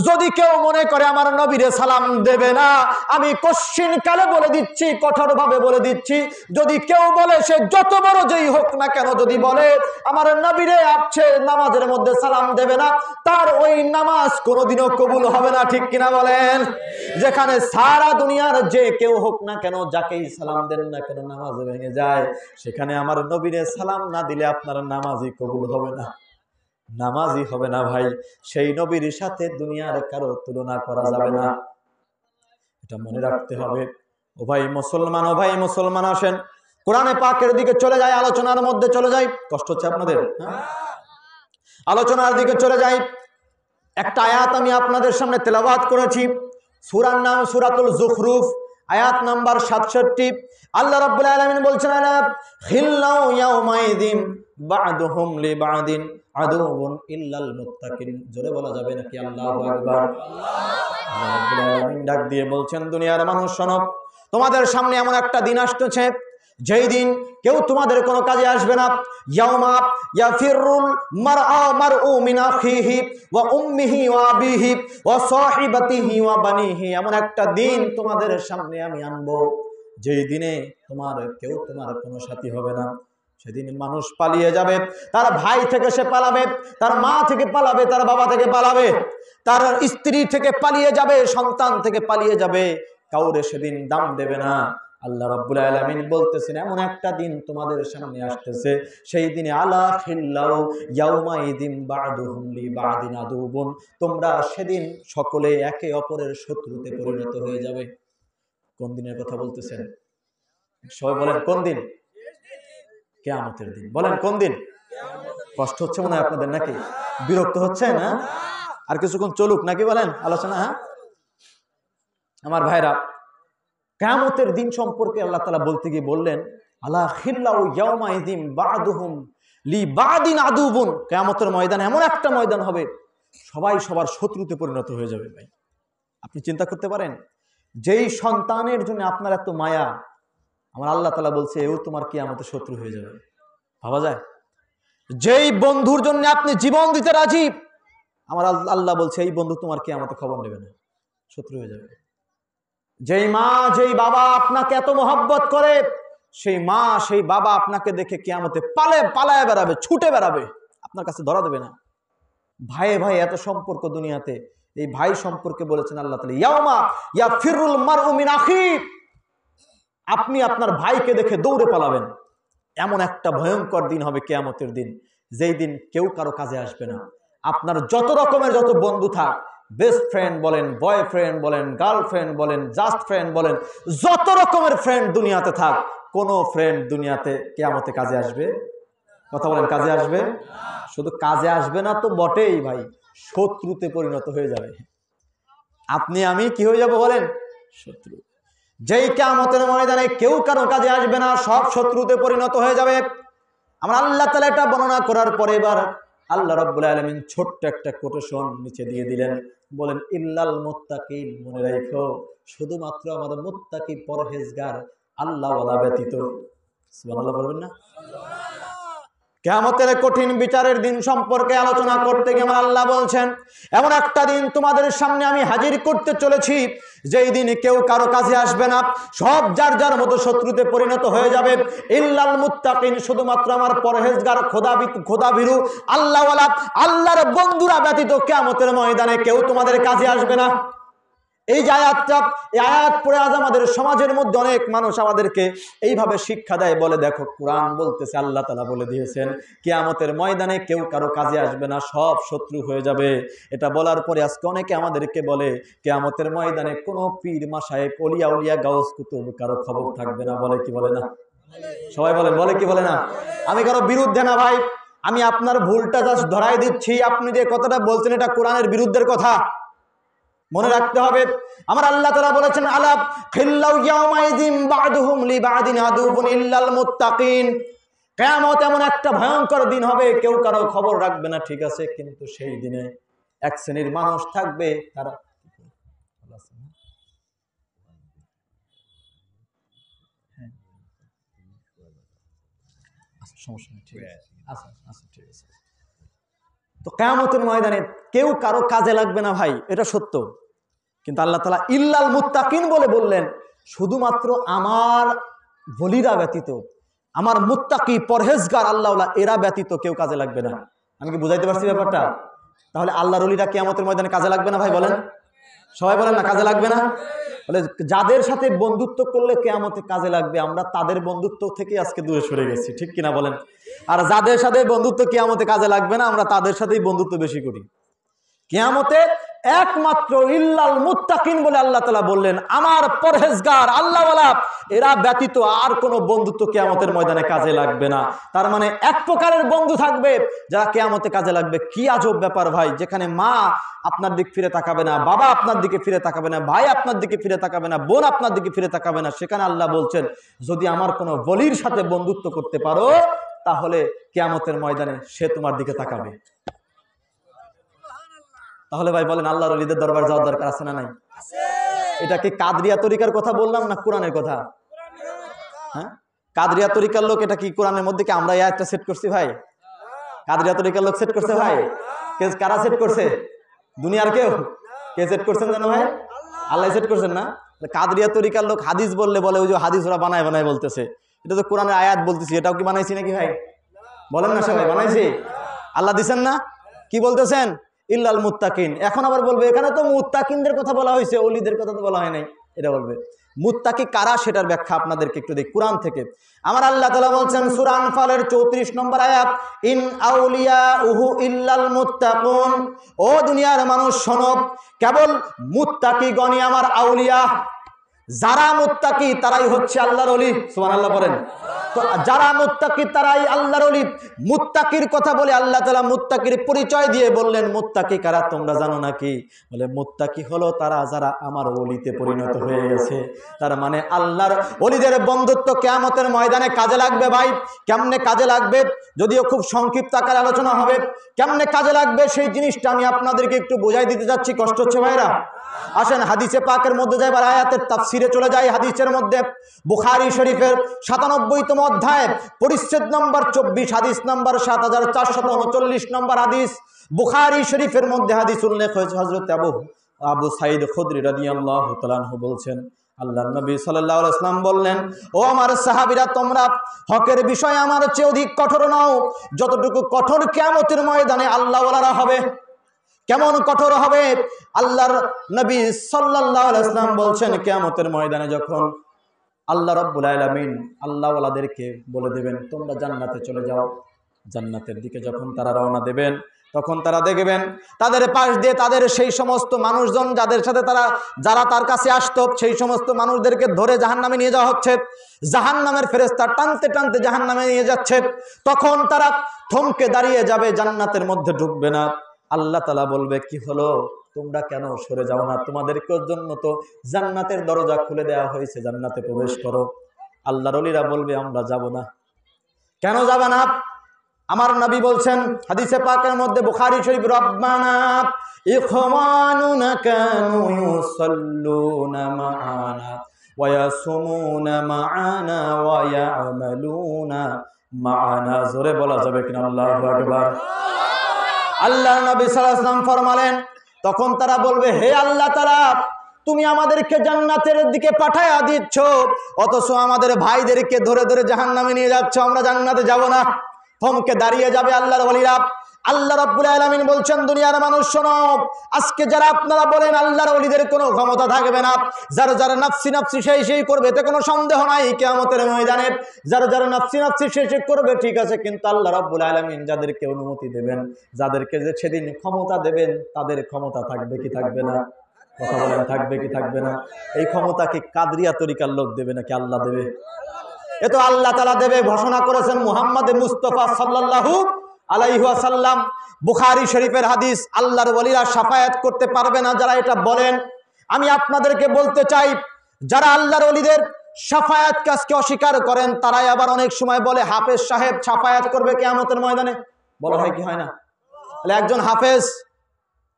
যদি কেউ মনে করে আমার নবীরে সালাম দেবে না, আমি কশ্চিন কালে বলে দিচ্ছি, কঠোরভাবে বলে দিচ্ছি, যদি কেউ বলে, সে যত বড় যেই হোক না কেন, যদি বলে আমার নবীরে আপছে নামাজের মধ্যে সালাম দেবে না, তার ওই নামাজ কোনোদিনও কবুল হবে না। ঠিক কিনা বলেন? যেখানে সারা দুনিয়ার যে কেউ হোক না কেন, যাকেই সালাম দেন না কেন, নামাজ ভেঙে যায়, সেখানে আমার নবীরে সালাম না দিলে আপনার নামাজই কবুল হবে না, নামাজই হবে না ভাই। সেই নবীর সাথে দুনিয়ার কারো তুলনা করা যাবে না, এটা মনে রাখতে হবে। ও ভাই মুসলমান, ও ভাই মুসলমান, আসেন কোরআনে পাকের দিকে চলে যায়, আলোচনার মধ্যে চলে যায়। কষ্ট হচ্ছে আপনাদের? আলোচনার দিকে চলে যায়। একটা আয়াত আমি আপনাদের সামনে তেলাওয়াত করেছি, সূরার নাম সূরাতুল যুখরুফ, আয়াত নাম্বার 67। আল্লাহ রাব্বুল আলামিন বলছেন, খিল্লাউ ইয়াউমাইযিন বা'দুহুম লিবা'দিন আদুউন ইল্লাল মুত্তাকিন। জোরে বলা যাবে নাকি আল্লাহু আকবার? আল্লাহ রাব্বুল আলামিন ডাক দিয়ে বলছেন, দুনিয়ার মানুষ শোনো, তোমাদের সামনে এমন একটা দিন আসছে, যেই দিন কেউ তোমাদের কোনো কাজে আসবে না। ইয়াউমা ইয়াফিরুল মারউ মিন আখিহি ওয়া উম্মিহি ওয়া আবিহি ওয়া সাহিবাতিহি ওয়া বানিহি। এমন একটা দিন তোমাদের সামনে আমি আনবো, যেই দিনে তোমার কোনো সাথী হবে না। সেদিন মানুষ পালিয়ে যাবে, তার ভাই থেকে সে পালাবে, তার মা থেকে পালাবে, তার বাবা থেকে পালাবে, তার স্ত্রী থেকে পালিয়ে যাবে, সন্তান থেকে পালিয়ে যাবে, কাউরে সেদিন দাম দেবে না। আল্লাহ রাব্বুল আলামিন বলতেছেন, এমন একটা দিন তোমাদের সামনে আসতেছে, সেই দিনে আলা খিল্লাউ ইয়াউমাইযিন বা'দুহুম লিবা'দিন আদুবুন। তোমরা সেদিন সকলে একে অপরের শত্রুতে পরিণত হয়ে যাবে। কোন দিনের কথা বলতেছেন? সবাই বলেন কোন দিন? কিয়ামতের দিন। বলেন কোন দিন? কষ্ট হচ্ছে মনে হয় আপনাদের নাকি? বিরক্ত হচ্ছে না? আর কিছুক্ষণ চলুক নাকি বলেন আলোচনা? আমার ভাইরা, কিয়ামতের দিন সম্পর্কে আল্লাহ তাআলা বলতে গিয়ে বললেন, আলা খিল্লাউ ইয়াউমাইযিন বা'দুহুম লিবা'দিন আদুবুন। কিয়ামতের ময়দান এমন একটা ময়দান হবে, সবাই সবার শত্রুতে পরিণত হয়ে যাবে। ভাই আপনি চিন্তা করতে পারেন, যেই সন্তানের জন্য আপনার এত মায়া, আমার আল্লাহ তাআলা বলছে এও তোমার কিয়ামতের শত্রু হয়ে যাবে। ভাবা যায়? যেই বন্ধুর জন্য আপনি জীবন দিতে রাজি, আমার আল্লাহ বলছে এই বন্ধু তোমার কিয়ামতে খবর নেবে না, শত্রু হয়ে যাবে। যেই মা যেই বাবা আপনাকে এত মহব্বত করে, সেই মা সেই বাবা আপনাকে দেখে কিয়ামতে পালায় বেড়াবে, ছুটে বেড়াবে, আপনার কাছে ধরা দেবে না। ভাইয়ে ভাই এত সম্পর্ক দুনিয়াতে, এই ভাই সম্পর্কে বলেছেন আল্লাহ তাআলা, ইয়াউমা ইয়াফিরুল মারউ মিন আখি। আপনি আপনার ভাইকে দেখে দৌড়ে পালাবেন। এমন একটা ভয়ঙ্কর দিন হবে কিয়ামতের দিন, যেই দিন কেউ কারো কাজে আসবে না। আপনার যত রকমের যত বন্ধু থাক, বেস্ট ফ্রেন্ড বলেন, বয়ফ্রেন্ড বলেন, গার্লফ্রেন্ড বলেন, জাস্ট ফ্রেন্ড বলেন, যত রকমের ফ্রেন্ড দুনিয়াতে থাক, কোন ফ্রেন্ড দুনিয়াতে কিয়ামতে কাজে আসবে? কথা বলেন, কাজে আসবে? শুধু কাজে আসবে না তো বটেই ভাই, শত্রুতে পরিণত হয়ে যাবে। আপনি আমি কি হয়ে যাব বলেন? শত্রু। যেই কিয়ামতের ময়দানে কেউ কারো কাজে আসবে না, সব শত্রুতে পরিণত হয়ে যাবে। আমরা আল্লাহ তাআলা এটা বর্ণনা করার পরে এবার আল্লাহ রাব্বুল আলামিন ছোট্ট একটা কোটেশন নিচে দিয়ে দিলেন, বলেন ইল্লাল মুত্তাকিন, মনে রাখো শুধুমাত্র আমার মুত্তাকি পরহেজগার আল্লাহওয়ালা ব্যতীত। সুবহানাল্লাহ বলবেন না? কিয়ামতের কঠিন বিচারের দিন সম্পর্কে আলোচনা করতে গিয়ে আমার আল্লাহ বলছেন, এমন একটা দিন তোমাদের সামনে আমি হাজির করতে চলেছি, যেই দিনে কেউ কারো কাজে আসবে না, সব যার যার মতো শত্রুতে পরিণত হয়ে যাবে। ইল্লাল মুত্তাকিন, শুধুমাত্র আমার পরহেজগার খোদাভীরু আল্লাহওয়ালা আল্লাহর বন্ধুরা ব্যতীত কিয়ামতের ময়দানে কেউ তোমাদের কাজে আসবে না। এই যে আয়াতটা, এই আয়াত পড়ে আজ আমাদের সমাজের মধ্যে অনেক মানুষ আমাদেরকে এইভাবে শিক্ষা দেয়, বলে দেখো কোরআন বলতেছে, আল্লাহ তাআলা বলে দিয়েছেন কিয়ামতের ময়দানে কেউ কারো কাজে আসবে না, সব শত্রু হয়ে যাবে। এটা বলার পরে আজকে অনেকে আমাদেরকে বলে কিয়ামতের ময়দানে কোনো পীর মাশায়েখ ওলিয়া উলিয়া গাউস কুতুব কারো খবর থাকবে না। বলে কি বলে না? সবাই বলেন, বলে কি বলে না? আমি কারো বিরুদ্ধে না ভাই, আমি আপনার ভুলটা জাস্ট ধরাই দিচ্ছি। আপনি যে কথাটা বলছেন এটা কোরআনের বিরুদ্ধের কথা, মনে রাখতে হবে। আমার আল্লাহ তাআলা বলেছেন, আলা খিল্লাউ ইয়াউমাইযিন বা'দুহুম লিবা'দিন আদুবুন ইল্লাল মুত্তাকিন। কিয়ামত এমন একটা ভয়ঙ্কর দিন হবে, কেউ কারো খবর রাখবে না, ঠিক আছে, কিন্তু সেই দিনে এক শ্রেণীর মানুষ থাকবে, তারা সমস্যা নেই, ঠিক আছে, আচ্ছা আচ্ছা ঠিক আছে। তো কিয়ামতের ময়দানে কেউ কারো কাজে লাগবে না ভাই, এটা সত্য, কিন্তু আল্লাহ তাআলা ইল্লাল মুত্তাকিন বলে বললেন, শুধুমাত্র আমার ওলিরা ব্যতীত, আমার মুত্তাকি পরহেজগার আল্লাহওয়ালা এরা ব্যতীত কেউ কাজে লাগবে না। আমি কি বুঝাইতে পারছি ব্যাপারটা? তাহলে আল্লাহর ওলিরা কিয়ামতের ময়দানে কাজে লাগবে না ভাই? বলেন, সবাই বলেন না, কাজে লাগবে না? বলে যাদের সাথে বন্ধুত্ব করলে কিয়ামতে কাজে লাগবে, আমরা তাদের বন্ধুত্ব থেকে আজকে দূরে সরে গেছি, ঠিক কিনা বলেন? আর যাদের সাথে বন্ধুত্ব কিয়ামতে কাজে লাগবে না, আমরা তাদের সাথেই বন্ধুত্ব বেশি করি। কিয়ামতে একমাত্র ইল্লাল মুত্তাকিন বলে আল্লাহ তাআলা বললেন, আমার পরহেজগার আল্লাহওয়ালা এরা ব্যতীত আর কোনো বন্ধুত্ব কিয়ামতের ময়দানে কাজে লাগবে না। তার মানে এক প্রকারের বন্ধু থাকবে যারা কিয়ামতে কাজে লাগবে। কি আজব ব্যাপার ভাই, যেখানে মা আপনার দিকে ফিরে তাকাবে না, বাবা আপনার দিকে ফিরে তাকাবে না, ভাই আপনার দিকে ফিরে তাকাবে না, বোন আপনার দিকে ফিরে তাকাবে না, সেখানে আল্লাহ বলছেন যদি আমার কোনো ওলির সাথে বন্ধুত্ব করতে পারো তাহলে কিয়ামতের ময়দানে সে তোমার দিকে তাকাবে। তাহলে ভাই বলেন, আল্লাহর ওলিদের দরবার যাওয়ার দরকার আছে না নাই? এটা কি কাদরিয়া তরিকার কথা বললাম না কোরআনের কথা? হ্যাঁ, কাদরিয়া তরিকার লোক, এটা কি কোরআনের মধ্যে কি আমরা এই আয়াতটা সেট করছি ভাই? কাদরিয়া তরিকার লোক সেট করছে ভাই? কারা সেট করছে? দুনিয়ার কেউ? কে সেট করছেন জানো ভাই? আল্লাহ সেট করছেন না? কাদরিয়া তরিকার লোক হাদিস বললে বলে ওই যে হাদিস ওরা বানায় বানায় বলতেছে, এটা তো কোরআনের আয়াত বলতেছি, এটাও কি বানাইছি নাকি ভাই? বলেন না সবাই, বানাইছি? আল্লাহ দিছেন না? কি বলতেছেন? ইল্লাল মুত্তাকিন। এখন আবার বলবে এখানে তো মুত্তাকিনদের কথা বলা হয়েছে, ওলিদের কথা তো বলা হয় নাই, এটা বলবে। মুত্তাকি কারা সেটার ব্যাখ্যা আপনাদেরকে একটু দেই কোরআন থেকে। আমার আল্লাহ তাআলা বলছেন সূরা আনফালের 34 নম্বর আয়াত, ইন আউলিয়াউহু ইল্লাল মুত্তাকুন। ও দুনিয়ার মানুষ শোনো, কেবল মুত্তাকিগণই আমার আউলিয়া। যারা মুত্তাকি তারাই হচ্ছে আল্লাহর ওলি। সুবহানাল্লাহ বলেন। তো যারা মুত্তাকি তারাই আল্লাহর ওলি। মুত্তাকির কথা বলে আল্লাহ তাআলা মুত্তাকির পরিচয় দিয়ে বললেন, মুত্তাকি কারা তোমরা জানো নাকি? বলে মুত্তাকি হলো তারা যারা আমার ওলিতে পরিণত হয়ে গেছে। তার মানে আল্লাহর ওলিদের বন্ধুত্ব কিয়ামতের ময়দানে কাজে লাগবে ভাই। কেমনে কাজে লাগবে? যদিও খুব সংক্ষিপ্ত আকারে আলোচনা হবে, কেমনে কাজে লাগবে সেই জিনিসটা আমি আপনাদেরকে একটু বোঝাই দিতে যাচ্ছি। কষ্ট হচ্ছে ভাইরা? আসেন হাদিসে পাকের মধ্যে যাই, এবার আয়াতের তাফসিরে চলে যায়। হাদিসের মধ্যে বুখারী শরীফের 97তম অধ্যায় পরিচ্ছেদ নম্বর 24 হাদিস নম্বর 7439 নম্বর হাদিস। বুখারী শরীফের মধ্যে হাদিস উল্লেখ হয়েছে, হযরত আবু সাঈদ খুদরি রাদিয়াল্লাহু তাআলা আনহু বলছেন, আল্লাহর নবী সাল্লাল্লাহু আলাইহি ওয়াসাল্লাম বললেন, ও আমার সাহাবীরা, তোমরা হকের বিষয়ে আমার চেয়ে অধিক কঠোর নও, যতটুকু কঠোর কিয়ামতের ময়দানে আল্লাহওয়ালারা হবে। কেমন কঠোর হবে? আল্লাহর নবী সাল্লাল্লাহু আলাইহি ওয়াসাল্লাম বলছেন, কিয়ামতের ময়দানে যখন আল্লাহ রাব্বুল আলামিন আল্লাহওয়ালাদেরকে বলে দেবেন তোমরা জান্নাতে চলে যাও, জান্নাতের দিকে যখন তারা রওনা দেবেন, তখন তারা দেখবেন তাদের পাশ দিয়ে তাদের সেই সমস্ত মানুষজন যাদের সাথে যারা তার কাছে আসতো সেই সমস্ত মানুষদেরকে ধরে জাহান্নামে নিয়ে যাওয়া হচ্ছে। জাহান্নামের ফেরেশতা টানতে টানতে জাহান্নামে নিয়ে যাচ্ছে। তখন তারা থমকে দাঁড়িয়ে যাবে, জান্নাতের মধ্যে ঢুকবে না। আল্লাহ তাআলা বলবে, কি হলো, তোমরা কেন সরে যাও না? তোমাদেরকে জন্য তো জান্নাতের দরজা খুলে দেওয়া হয়েছে, জান্নাতে প্রবেশ করো। আল্লাহর ওলিরা বলবে, আমরা যাব না। কেন যাবে না? আমার নবী বলছেন হাদিসে পাকের মধ্যে, বুখারী শরীফ, রব্বানা ইখওয়ানুনা কানু ইউসাল্লুনা মা'ানা ওয়া ইয়াসুমুনা মা'ানা ওয়া ইয়া'মালুনা মা'ানা। জোরে বলা যাবে কিনা আল্লাহু আকবার। আল্লাহর নবী সাল্লাল্লাহু আলাইহি ওয়াসাল্লাম ফরমালেন, তখন তারা বলবে, হে আল্লাহ তাআলা, তুমি আমাদেরকে জান্নাতের দিকে পাঠায়া দিচ্ছ, অথচ আমাদের ভাইদেরকে ধরে ধরে জাহান্নামে নিয়ে যাচ্ছ, আমরা জান্নাতে যাব না। থমকে দাঁড়িয়ে যাবে আল্লাহর ওলিরা। আল্লাহ রাব্বুল আলামিন বলছেন, দুনিয়ার মানুষ শোনো, আজকে যারা আপনারা বলেন আল্লাহর ওলিদের কোনো ক্ষমতা থাকবে না, যারা যারা নাফসি নাফসি সেই করবে, এতে কোনো সন্দেহ নাই কিয়ামতের ময়দানে যারা যারা নাফসি নাফসি সেই করবে, ঠিক আছে, কিন্তু আল্লাহ রাব্বুল আলামিন যাদেরকে অনুমতি দেবেন, যাদেরকে যে সেদিন ক্ষমতা দেবেন, তাদের ক্ষমতা থাকবে কি থাকবে না? কথা বলেন, থাকবে কি থাকবে না? এই ক্ষমতা কি কাদরিয়া তরিকার লোক দেবে নাকি আল্লাহ দেবে? এ তো আল্লাহ তাআলা দেবে, ঘোষণা করেছেন মুহাম্মদ মুস্তাফা সাল্লাল্লাহু আলাইহি ওয়াসাল্লাম। বুখারী শরীফের হাদিস, আল্লাহর ওলিরা শাফায়াত করতে পারবে না যারা এটা বলেন। আমি আপনাদেরকে বলতে চাই, যারা আল্লাহর ওলিদের শাফায়াত কাজকে অস্বীকার করেন, তারাই আবার অনেক সময় বলে হাফেজ সাহেব শাফায়াত করবে কিয়ামতের ময়দানে। বলা হয় কি হয় না? তাহলে একজন হাফেজ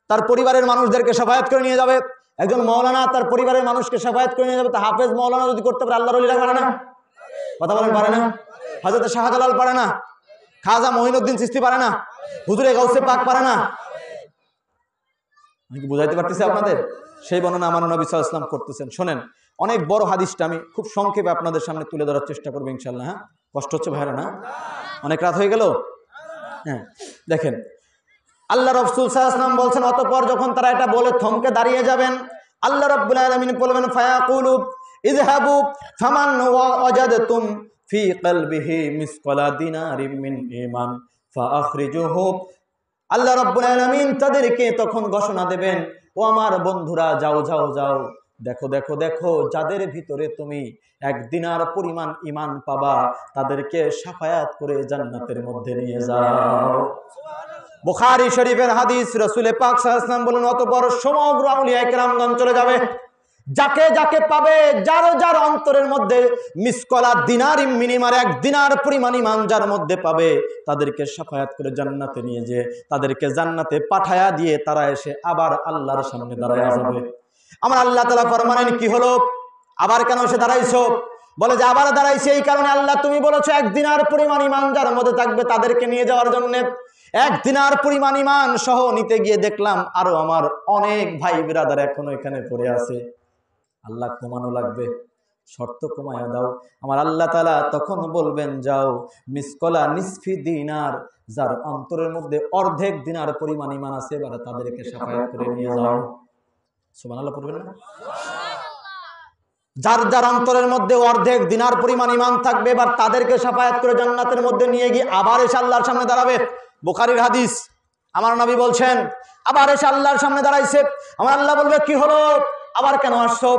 তার পরিবারের মানুষদেরকে শাফায়াত করে নিয়ে যাবে, একজন মাওলানা তার পরিবারের মানুষকে শাফায়াত করে নিয়ে যাবে। তা হাফেজ মাওলানা যদি করতে পারে, আল্লাহর ওলিরা পারে না? কথা বলেন, পারে না? হযরত শাহজালাল পারে না? খাজা মঈনুদ্দিন চিশতি পারে না? হুজুরে গাউসে পাক পারে না? আমি কি বুঝাইতে পারতেছি আপনাদের? সেই বর্ণনা আমার নবী সাল্লাল্লাহু আলাইহি ওয়াসাল্লাম করতেছেন। শোনেন, অনেক বড় হাদিসটা আমি খুব সংক্ষেপে আপনাদের সামনে তুলে ধরার চেষ্টা করবো ইনশাআল্লাহ। হ্যাঁ, কষ্ট হচ্ছে ভাইরা? না, অনেক রাত হয়ে গেল। হ্যাঁ, দেখেন, আল্লাহ রাসূল সাল্লাল্লাহু আলাইহি ওয়াসাল্লাম বলছেন, অতঃপর যখন তারা এটা বলে থমকে দাঁড়িয়ে যাবেন, আল্লাহ রাব্বুল আলামিন বলবেন, ফায়াকুলু ইযহাবু ফামান ওয়াজাদতুম ফি কলবিহি মিসকালা দিনারিম মিন ঈমান ফাআখরিজুহু। আল্লাহ রাব্বুল আলামিন তাদেরকে তখন ঘোষণা দেবেন, ও আমার বন্ধুরা, যাও যাও যাও, দেখো দেখো দেখো, যাদের ভিতরে তুমি 1 দিনার পরিমাণ ঈমান পাবা, তাদেরকে শাফায়াত করে জান্নাতের মধ্যে নিয়ে যাও। বুখারী শরীফের হাদিস, রাসূল পাক সাল্লাল্লাহু আলাইহি ওয়াসাল্লাম বলেন, অতঃপর সমগ্র আউলিয়া কেরামগণ চলে যাবে, যাকে যাকে পাবে, যার যার অন্তরের মধ্যে মিসকালা দিনারিম মিনিমার 1 দিনার পরিমাণ ঈমান যার মধ্যে পাবে, তাদেরকে শাফায়াত করে জান্নাতে নিয়ে যে তাদেরকে জান্নাতে পাঠায়া দিয়ে তারা এসে আবার আল্লাহর সামনে দাঁড়ায় যাবে। আমার আল্লাহ তাআলা ফরমানেন, কি হলো, আবার কেন এসে দাঁড়াইছো? বলে যে আবার দাঁড়াইছে এই কারণে, আল্লাহ তুমি বলেছো 1 দিনার পরিমাণ ঈমান যার মধ্যে থাকবে তাদেরকে নিয়ে যাওয়ার জন্য। 1 দিনার পরিমাণ ঈমান সহ নিতে গিয়ে দেখলাম আরো আমার অনেক ভাই বিরাদার এখনো এখানে পড়ে আছে। আল্লাহ কমানো লাগবে, শর্ত কমায়া দাও। আমার আল্লাহ তাআলা তখন বলবেন, যাও, মিসকালা নিসফি দিনার, যার অন্তরের মধ্যে 1/2 দিনার পরিমাণ ঈমান আছে, এবার তাদেরকে শাফায়াত করে নিয়ে যাও। সুবহানাল্লাহ পড়বেন না? যার যার অন্তরের মধ্যে 1/2 দিনার পরিমাণ ঈমান থাকবে, এবার তাদেরকে শাফায়াত করে জান্নাতের মধ্যে নিয়ে গিয়ে আবার এসে আল্লাহর সামনে দাঁড়াবে। বুখারীর হাদিস, আমার নবী বলছেন, আবার এসে আল্লাহর সামনে দাঁড়াইছে। আমার আল্লাহ বলবে, কি হলো, আবার কেন আসছো?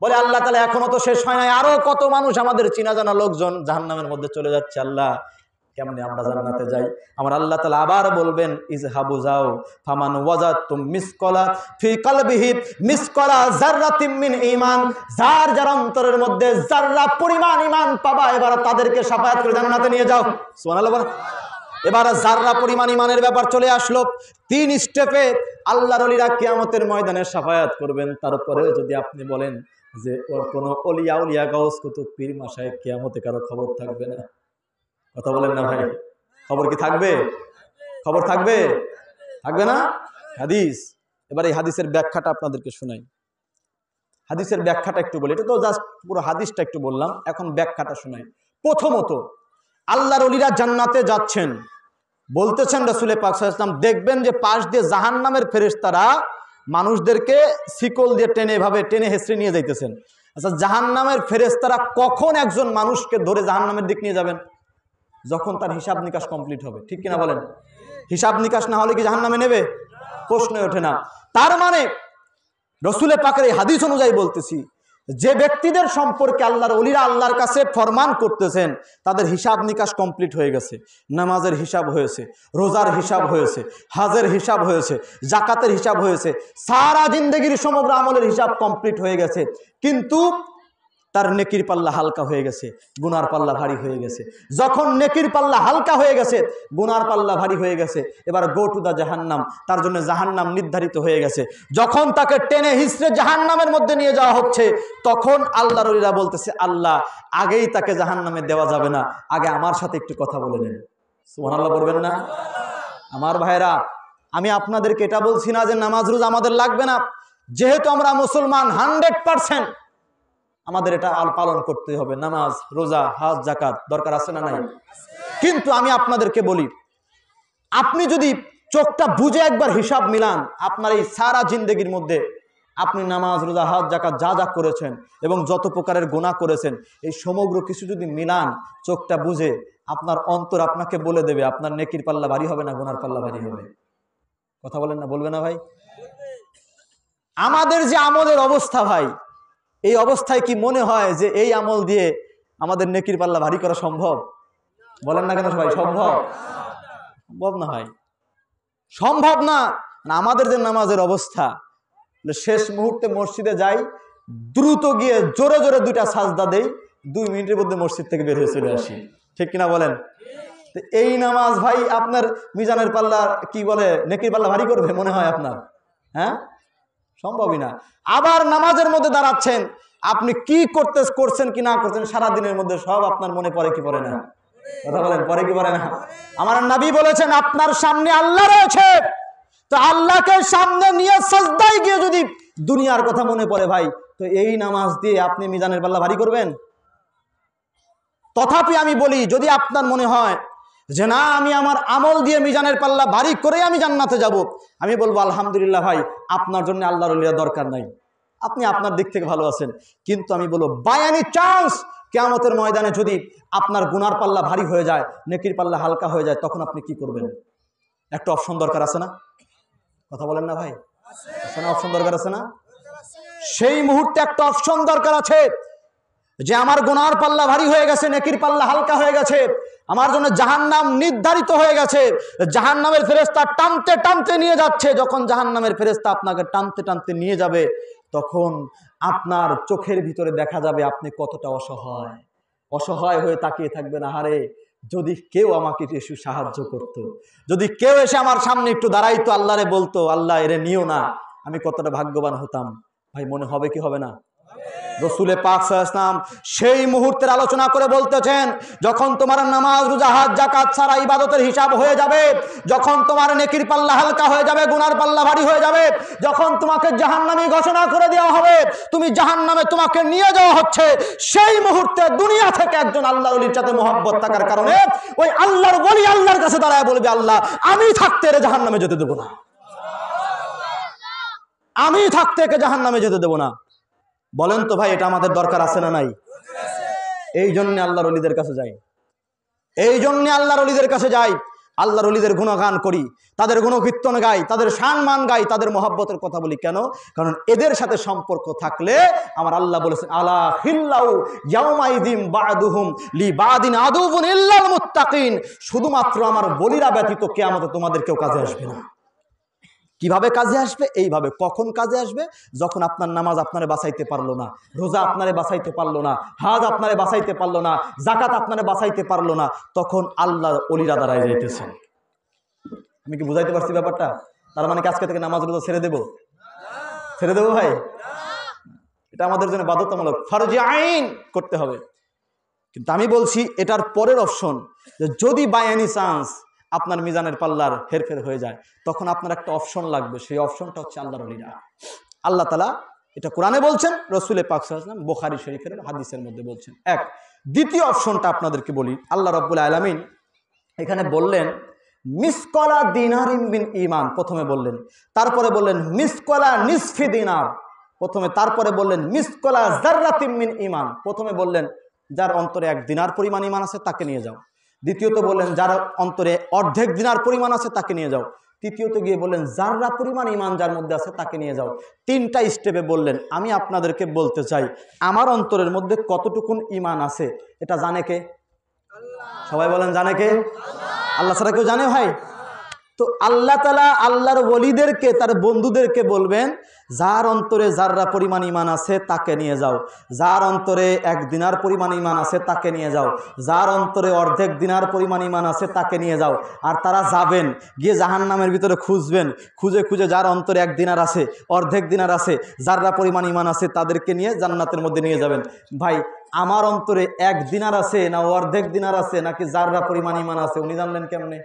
বলে, আল্লাহ তাআলা এখনো তো শেষ হয় নাই, আরো কত মানুষ আমাদের চিনা জানা লোকজন জাহান্নামের মধ্যে চলে যাচ্ছে। আল্লাহ, কেমনে আমরা জান্নাতে যাই? আমার আল্লাহ তাআলা আবার বলবেন, ইযহাবু, যাও, ফামান ওয়াজাদতুম মিসকালা ফি কলবিহি মিসকালা যাররাতিম মিন ঈমান, যার যার অন্তরের মধ্যে যাররা পরিমাণ ঈমান পাবা, এবার তাদেরকে শাফায়াত করে জান্নাতে নিয়ে যাও। সুবহানাল্লাহ। এবার যাররা পরিমাণ ঈমানের ব্যাপার চলে আসলো। 3 স্টেপে আল্লাহর ওলিরা কিয়ামতের ময়দানে শাফায়াত করবেন। তারপরেও যদি আপনি বলেন যে ওর কোনো ওলিয়া উলিয়া গাউস কুতুব পীর মাশায়েখ কিয়ামতে কারো খবর থাকবে না, কথা বলেন না ভাই? খবর কি থাকবে? খবর থাকবে? থাকবে না? হাদিস, এবার এই হাদিসের ব্যাখ্যাটা আপনাদেরকে শোনাই। হাদিসের ব্যাখ্যাটা একটু বলি, এটা তো জাস্ট পুরো হাদিসটা একটু বললাম, এখন ব্যাখ্যাটা শোনাই। প্রথমত, আল্লাহর ওলিরা জান্নাতে যাচ্ছেন, বলতেছেন রাসূল পাক সাল্লাল্লাহু আলাইহি ওয়াসাল্লাম, দেখবেন যে পাশ দিয়ে জাহান্নামের ফেরেশতারা মানুষদেরকে শিকল দিয়ে টেনে এভাবে টেনে হেঁচড়ে নিয়ে যাইতেছেন। আচ্ছা, জাহান্নামের ফেরেশতারা কখন একজন মানুষকে ধরে জাহান্নামের দিক নিয়ে যাবেন? যখন তার হিসাব নিকাশ কমপ্লিট হবে, ঠিক কিনা বলেন? হিসাব নিকাশ না হলে কি জাহান্নামে নেবে? প্রশ্নই ওঠে না। তার মানে রসুলের পাকের এই হাদিস অনুযায়ী বলতেছি, যে ব্যক্তিদের সম্পর্কে আল্লাহর ওলিরা আল্লাহর কাছে ফরমান করতেছেন তাদের হিসাব নিকাশ কমপ্লিট হয়ে গেছে। নামাজের হিসাব হয়েছে, রোজার হিসাব হয়েছে, হজের হিসাব হয়েছে, জাকাতের হিসাব হয়েছে, সারা জিন্দেগির সমগ্র আমলের হিসাব কমপ্লিট হয়ে গেছে, কিন্তু তার নেকির পাল্লা হালকা হয়ে গেছে, গুনার পাল্লা ভারী হয়ে গেছে। যখন নেকির পাল্লা হালকা হয়ে গেছে, গুনার পাল্লা ভারী হয়ে গেছে, এবার গো টু দা জাহান্নাম, তার জন্য জাহান্নাম নির্ধারিত হয়ে গেছে। যখন তাকে টেনে হিসড়ে জাহান্নামের মধ্যে নিয়ে যাওয়া হচ্ছে, তখন আল্লাহর ওলিরা বলতেছে, আল্লাহ আগেই তাকে জাহান্নামে দেওয়া যাবে না, আগে আমার সাথে একটু কথা বলে নেন। সুবহানাল্লাহ বলবেন না? আমার ভাইরা, আমি আপনাদেরকে এটা বলছি না যে নামাজ রোজা আমাদের লাগবে না। যেহেতু আমরা মুসলমান 100%, আমাদের এটা পালন করতে হবে। নামাজ, রোজা, হজ, যাকাত দরকার আছে না নাই? কিন্তু আমি আপনাদেরকে বলি, আপনি যদি চোখটা বুঝে একবার হিসাব মিলান, আপনার এই সারা জিন্দেগির মধ্যে আপনি নামাজ, রোজা, হজ, যাকাত যা যা করেছেন এবং যত প্রকারের গুনাহ করেছেন, এই সমগ্র কিছু যদি মিলান চোখটা বুঝে, আপনার অন্তর আপনাকে বলে দেবে আপনার নেকির পাল্লা ভারী হবে না গুনার পাল্লা ভারী হবে। কথা বলেন না? বলবে না ভাই? আমাদের যে আমলের অবস্থা ভাই, এই অবস্থায় কি মনে হয় যে এই আমল দিয়ে আমাদের নেকির পাল্লা ভারী করা সম্ভব? বলেন না কেন সবাই? সম্ভব? সম্ভব না ভাই, সম্ভব না। আমাদের যে নামাজের অবস্থা, শেষ মুহূর্তে মসজিদে যাই, দ্রুত গিয়ে জোরে জোরে 2টা সাজদা দেই, 2 মিনিটের মধ্যে মসজিদ থেকে বের হয়ে চলে আসি, ঠিক কিনা বলেন? এই নামাজ ভাই আপনার মিজানের পাল্লা কি বলে নেকির পাল্লা ভারী করবে মনে হয় আপনার? হ্যাঁ, সম্ভবই না। আবার নামাজের মধ্যে দাঁড়াচ্ছেন, আপনি কি করছেন কি না করছেন সারাদিনের মধ্যে সব আপনার মনে পড়ে কি পড়ে না? কথা বলেন, পড়ে কি পড়ে না? আমার নবী বলেছেন, আপনার সামনে আল্লাহ রয়েছে, তো আল্লাহকে সামনে নিয়ে সাজদায় গিয়ে যদি দুনিয়ার কথা মনে পড়ে ভাই, তো এই নামাজ দিয়ে আপনি মিজানের পাল্লা ভারী করবেন? তথাপি আমি বলি, যদি আপনার মনে হয় যে না আমি আমার আমল দিয়ে মিজানের পাল্লা ভারী করে আমি জান্নাতে যাব, আমি বলবো আলহামদুলিল্লাহ ভাই, আপনার জন্য আল্লাহর ওলিয়া দরকার নাই, আপনি আপনার দিক থেকে ভালো আছেন। কিন্তু আমি বলবো বাই এনি চান্স কিয়ামতের ময়দানে যদি আপনার গুনার পাল্লা ভারী হয়ে যায়, নেকির পাল্লা হালকা হয়ে যায়, তখন আপনি কি করবেন? একটা অপশন দরকার আছে না? কথা বলেন না ভাই? আছে না? অপশন দরকার আছে না? সেই মুহূর্তে একটা অপশন দরকার আছে যে আমার গুনার পাল্লা ভারী হয়ে গেছে, নেকির পাল্লা হালকা হয়ে গেছে, আমার জন্য জাহান্নাম নির্ধারিত হয়ে গেছে, জাহান্নামের ফেরেশতা টানতে টানতে নিয়ে যাচ্ছে। যখন জাহান্নামের ফেরেশতা আপনাকে টানতে টানতে নিয়ে যাবে, তখন আপনার চোখের ভিতরে দেখা যাবে আপনি কতটা অসহায়। অসহায় হয়ে তাকিয়ে থাকবেন, আহারে যদি কেউ আমাকে একটু সাহায্য করত, যদি কেউ এসে আমার সামনে একটু দাঁড়াইতো, আল্লাহরে বলতো আল্লাহ এরে নিও না, আমি কতটা ভাগ্যবান হতাম। ভাই মনে হবে কি হবে না? রসুলে পাক সাল্লাল্লাহু আলাইহি ওয়াসাল্লাম সেই মুহূর্তের আলোচনা করে বলতেছেন, যখন তোমার নামাজ, রোজা, হজ, যাকাত সারা ইবাদতের হিসাব হয়ে যাবে, যখন তোমার নেকির পাল্লা হালকা হয়ে যাবে, গুনার পাল্লা ভারী হয়ে যাবে, যখন তোমাকে জাহান্নামী ঘোষণা করে দেওয়া হবে, তুমি জাহান্নামে তোমাকে নিয়ে যাওয়া হচ্ছে, সেই মুহূর্তে দুনিয়া থেকে একজন আল্লাহর ওলির সাথে মহব্বত থাকার কারণে ওই আল্লাহর ওলি আল্লাহর কাছে দাঁড়ায় বলবে, আল্লাহ আমি থাকতে এর জাহান্নামে যেতে দেবো না, আমি থাকতে একে জাহান্নামে যেতে দেবো না। বলেন তো ভাই, এটা আমাদের দরকার আছে না নাই? এই জন্য আল্লাহর ওলিদের কাছে যাই, এই জন্য আল্লাহর ওলিদের কাছে যাই, আল্লাহর ওলিদের গুণগান করি, তাদের গুণকীর্তন গাই, তাদের সম্মান গাই, তাদের মহব্বতের কথা বলি। কেন? কারণ এদের সাথে সম্পর্ক থাকলে আমার আল্লাহ বলেছেন, আলা হিল্লাউ ইয়াউমাইদিন বাদুহুম লি বাদিন আদুবুন ইল্লাল মুত্তাকিন, শুধুমাত্র আমার বলিরা ব্যতীত কিয়ামতে তোমাদের কেউ কাজে আসবে না। কিভাবে কাজে আসবে? এইভাবে। কখন কাজে আসবে? যখন আপনার নামাজ আপনারে বাঁচাইতে পারলো না, রোজা আপনারে বাঁচাইতে পারলো না, হজ আপনারে বাঁচাইতে পারলো না, যাকাত আপনারে বাঁচাইতে পারলো না, তখন আল্লাহর ওলিরা দাঁড়ায় যাইতেছেন। আমি কি বুঝাইতে পারছি ব্যাপারটা? তার মানে কি আজকে থেকে নামাজ রোজা ছেড়ে দেব? ছেড়ে দেবো ভাই? এটা আমাদের জন্য বাধ্যতামূলক, ফরজে আইন করতে হবে। কিন্তু আমি বলছি এটার পরের অপশন, যে যদি বাই এনি চান্স আপনার মিজানের পাল্লার হেরফের হয়ে যায়, তখন আপনার একটা অপশন লাগবে, সেই অপশনটা হচ্ছে আল্লাহর ওলিরা। আল্লাহ তাআলা এটা কোরআনে বলছেন, রসুলে পাক সাল্লাল্লাহু আলাইহি ওয়াসাল্লাম বুখারী শরীফের হাদিসের মধ্যে বলছেন। এক, দ্বিতীয় অপশনটা আপনাদেরকে বলি। আল্লাহ রাব্বুল আলামিন এখানে বললেন মিসকালা দিনারিন মিন ঈমান, প্রথমে বললেন, তারপরে বললেন মিসকালা নিসফি দিনার, প্রথমে, তারপরে বললেন মিসকালা যাররাতিন মিন ঈমান, প্রথমে বললেন যার অন্তরে 1 দিনার পরিমাণ ঈমান আছে তাকে নিয়ে যাও, দ্বিতীয়ত বললেন যার অন্তরে অর্ধেক দিনার পরিমাণ আছে তাকে নিয়ে যাও। তৃতীয়ত গিয়ে বললেন যাররা পরিমাণ ঈমান যার মধ্যে আছে তাকে নিয়ে যাও। 3টা স্টেপে বললেন। আমি আপনাদেরকে বলতে চাই আমার অন্তরের মধ্যে কতটুকুন ঈমান আছে এটা জানে কে? সবাই বলেন জানে কে? আল্লাহ ছাড়া কেউ জানে ভাই? তো আল্লাহ তাআলা আল্লাহর ওলিদেরকে তার বন্ধুদেরকে বলবেন যার অন্তরে যাররা পরিমাণ ঈমান আছে তাকে নিয়ে যাও, যার অন্তরে 1 দিনার পরিমাণ ঈমান আছে তাকে নিয়ে যাও, যার অন্তরে অর্ধেক দিনার পরিমাণ ঈমান আছে তাকে নিয়ে যাও। আর তারা যাবেন গিয়ে জাহান্নামের ভিতরে খুঁজবেন, খুঁজে খুঁজে যার অন্তরে 1 দিনার আছে, অর্ধেক দিনার আছে, যাররা পরিমাণ ঈমান আছে তাদেরকে নিয়ে জান্নাতের মধ্যে নিয়ে যাবেন। ভাই আমার অন্তরে 1 দিনার আছে না অর্ধেক দিনার আছে নাকি যাররা পরিমাণ ঈমান আছে উনি জানলেন কেমনে?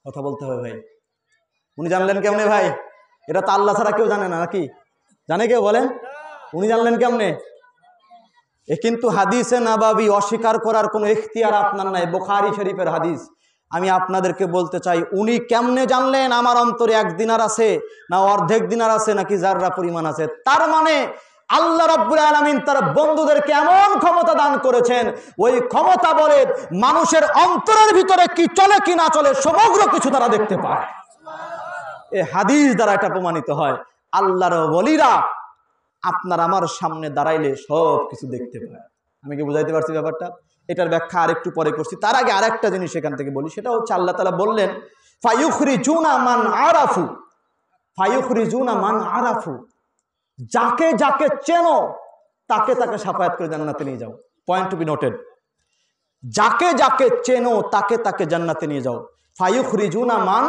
কথা বলতে হবে ভাই, উনি জানলেন কেমনে ভাই? এটা তো আল্লাহ ছাড়া কেউ জানে না, নাকি জানে কেউ? বলেন উনি জানলেন কেমনে? কিন্তু হাদিসে নাবাবী অস্বীকার করার কোনো ইখতিয়ার আপনার নাই, বুখারী শরীফের হাদিস। আমি আপনাদেরকে বলতে চাই উনি কেমনে জানলেন আমার অন্তরে 1 দিনার আছে না অর্ধেক দিনার আছে নাকি যাররা পরিমাণ আছে? তার মানে আল্লাহ রাব্বুল আলামিন তার বন্ধুদেরকে এমন ক্ষমতা দান করেছেন, ওই ক্ষমতা বলে মানুষের অন্তরের ভিতরে কি চলে কি না চলে সমগ্র কিছু তারা দেখতে পায়। এই হাদিস দ্বারা এটা প্রমাণিত হয় আল্লাহর ওলিরা আপনার আমার সামনে দাঁড়াইলে সব কিছু দেখতে পায়। আমি কি বুঝাইতে পারছি ব্যাপারটা? এটার ব্যাখ্যা আরেকটু পরে করছি। তার আগে আরেকটা জিনিস এখান থেকে বলি, সেটা হচ্ছে আল্লাহ তাআলা বললেন ফায়ুখরিজুনা মান আরাফু, ফায়ুখরিজুনা মান আরাফু, যাকে যাকে চেনো তাকে তাকে শাফায়াত করে জান্নাতে নিয়ে যাও। পয়েন্ট টু বি নোটেড, যাকে যাকে চেনো তাকে তাকে জান্নাতে নিয়ে যাও। ফায়ুখরিজুনা মান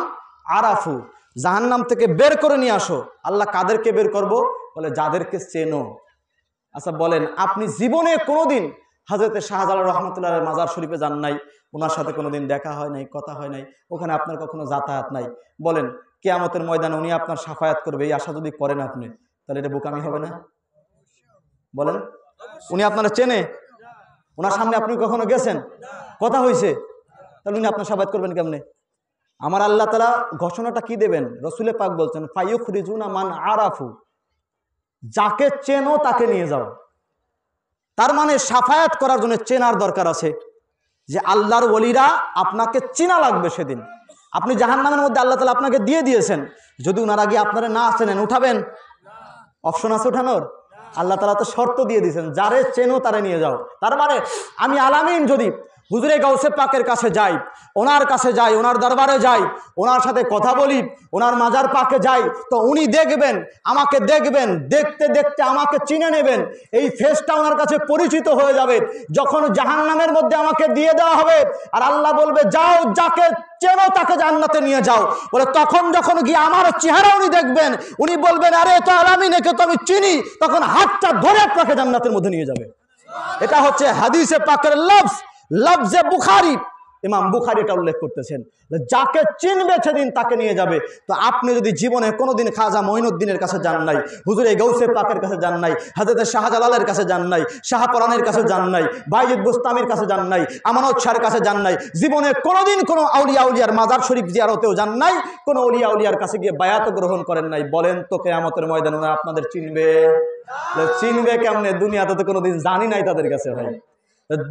আরাফু, জাহান্নাম থেকে বের করে নিয়ে আসো। আল্লাহ কাদেরকে বের করব? বলে যাদেরকে চেনো। আচ্ছা বলেন আপনি জীবনে কোনোদিন হযরতে শাহজালাল রহমাতুল্লাহ মাজার শরীফে যান নাই, ওনার সাথে কোনোদিন দেখা হয় নাই, কথা হয় নাই, ওখানে আপনার কখনো যাতায়াত নাই, বলেন কিয়ামতের ময়দানে উনি আপনার শাফায়াত করবে এই আশা যদি করেন আপনি, তাহলে এটা বোকামি হবে না? বলেন উনি আপনারা চেনে, ওনার সামনে আপনি কখনো গেছেন, কথা হয়েছে, তাহলে উনি আপনার শাফায়াত করবেন কেমনে? আমার আল্লাহ তাআলা ঘোষণাটা কি দেবেন? রাসূল পাক বলছেন ফায়ুখরিজুনা মান আরাফু, যাকে চেনো তাকে নিয়ে যাও। তার মানে শাফায়াত করার জন্য চেনার দরকার আছে, যে আল্লাহর ওলিরা আপনাকে চেনা লাগবে। সেদিন আপনি জাহান্নামের মধ্যে আল্লাহ তাআলা আপনাকে দিয়ে দিয়েছেন, যদি উনার আগে আপনারা না চেনেন উঠাবেন? অপশন আছে উঠানোর? আল্লাহ তাআলা তো শর্ত দিয়ে দিয়েছেন যারে চেনো তারে নিয়ে যাও। তার মানে আমি আলামিন যদি হুজুরে গাউসে পাকের কাছে যাই, ওনার কাছে যাই, ওনার দরবারে যাই, ওনার সাথে কথা বলি, ওনার মাজার পাকে যাই, তো উনি দেখবেন, আমাকে দেখবেন, দেখতে দেখতে আমাকে চিনে নেবেন, এই ফেসটা ওনার কাছে পরিচিত হয়ে যাবে। যখন জাহান্নামের মধ্যে আমাকে দিয়ে দেওয়া হবে আর আল্লাহ বলবে যাও যাকে চেনো তাকে জান্নাতে নিয়ে যাও, বলে তখন যখন গিয়ে আমার চেহারা উনি দেখবেন, উনি বলবেন আরে তো আলামিন, একে তো আমি চিনি, তখন হাতটা ধরে আপনাকে জান্নাতের মধ্যে নিয়ে যাবে। এটা হচ্ছে হাদিসে পাকের লফজ, লফজে বুখারী। ইমাম বুখারী এটা উল্লেখ করতেছেন, যাকে চিনবে সেদিন তাকে নিয়ে যাবে। তো আপনি যদি জীবনে কোনোদিন খাজা মঈনুদ্দিনের কাছে যান নাই, হুজুরে গাউসে পাকের কাছে যান নাই, হযরত শাহজালালের কাছে যান নাই, শাহপরানের কাছে যান নাই, বাইজিদ বুস্তামির কাছে যান নাই, আমানত শাহর কাছে যান নাই, জীবনে কোনোদিন কোনো আউলিয়া উলিয়ার মাজার শরীফ জিয়ারতেও যান নাই, কোনো আউলিয়া উলিয়ার কাছে গিয়ে বায়াত গ্রহণ করেন নাই, বলেন তো কিয়ামতের ময়দানে ওরা আপনাদের চিনবে? চিনবে কেমনে? দুনিয়াতে তো কোনোদিন জানি নাই তাদের কাছে। ভাই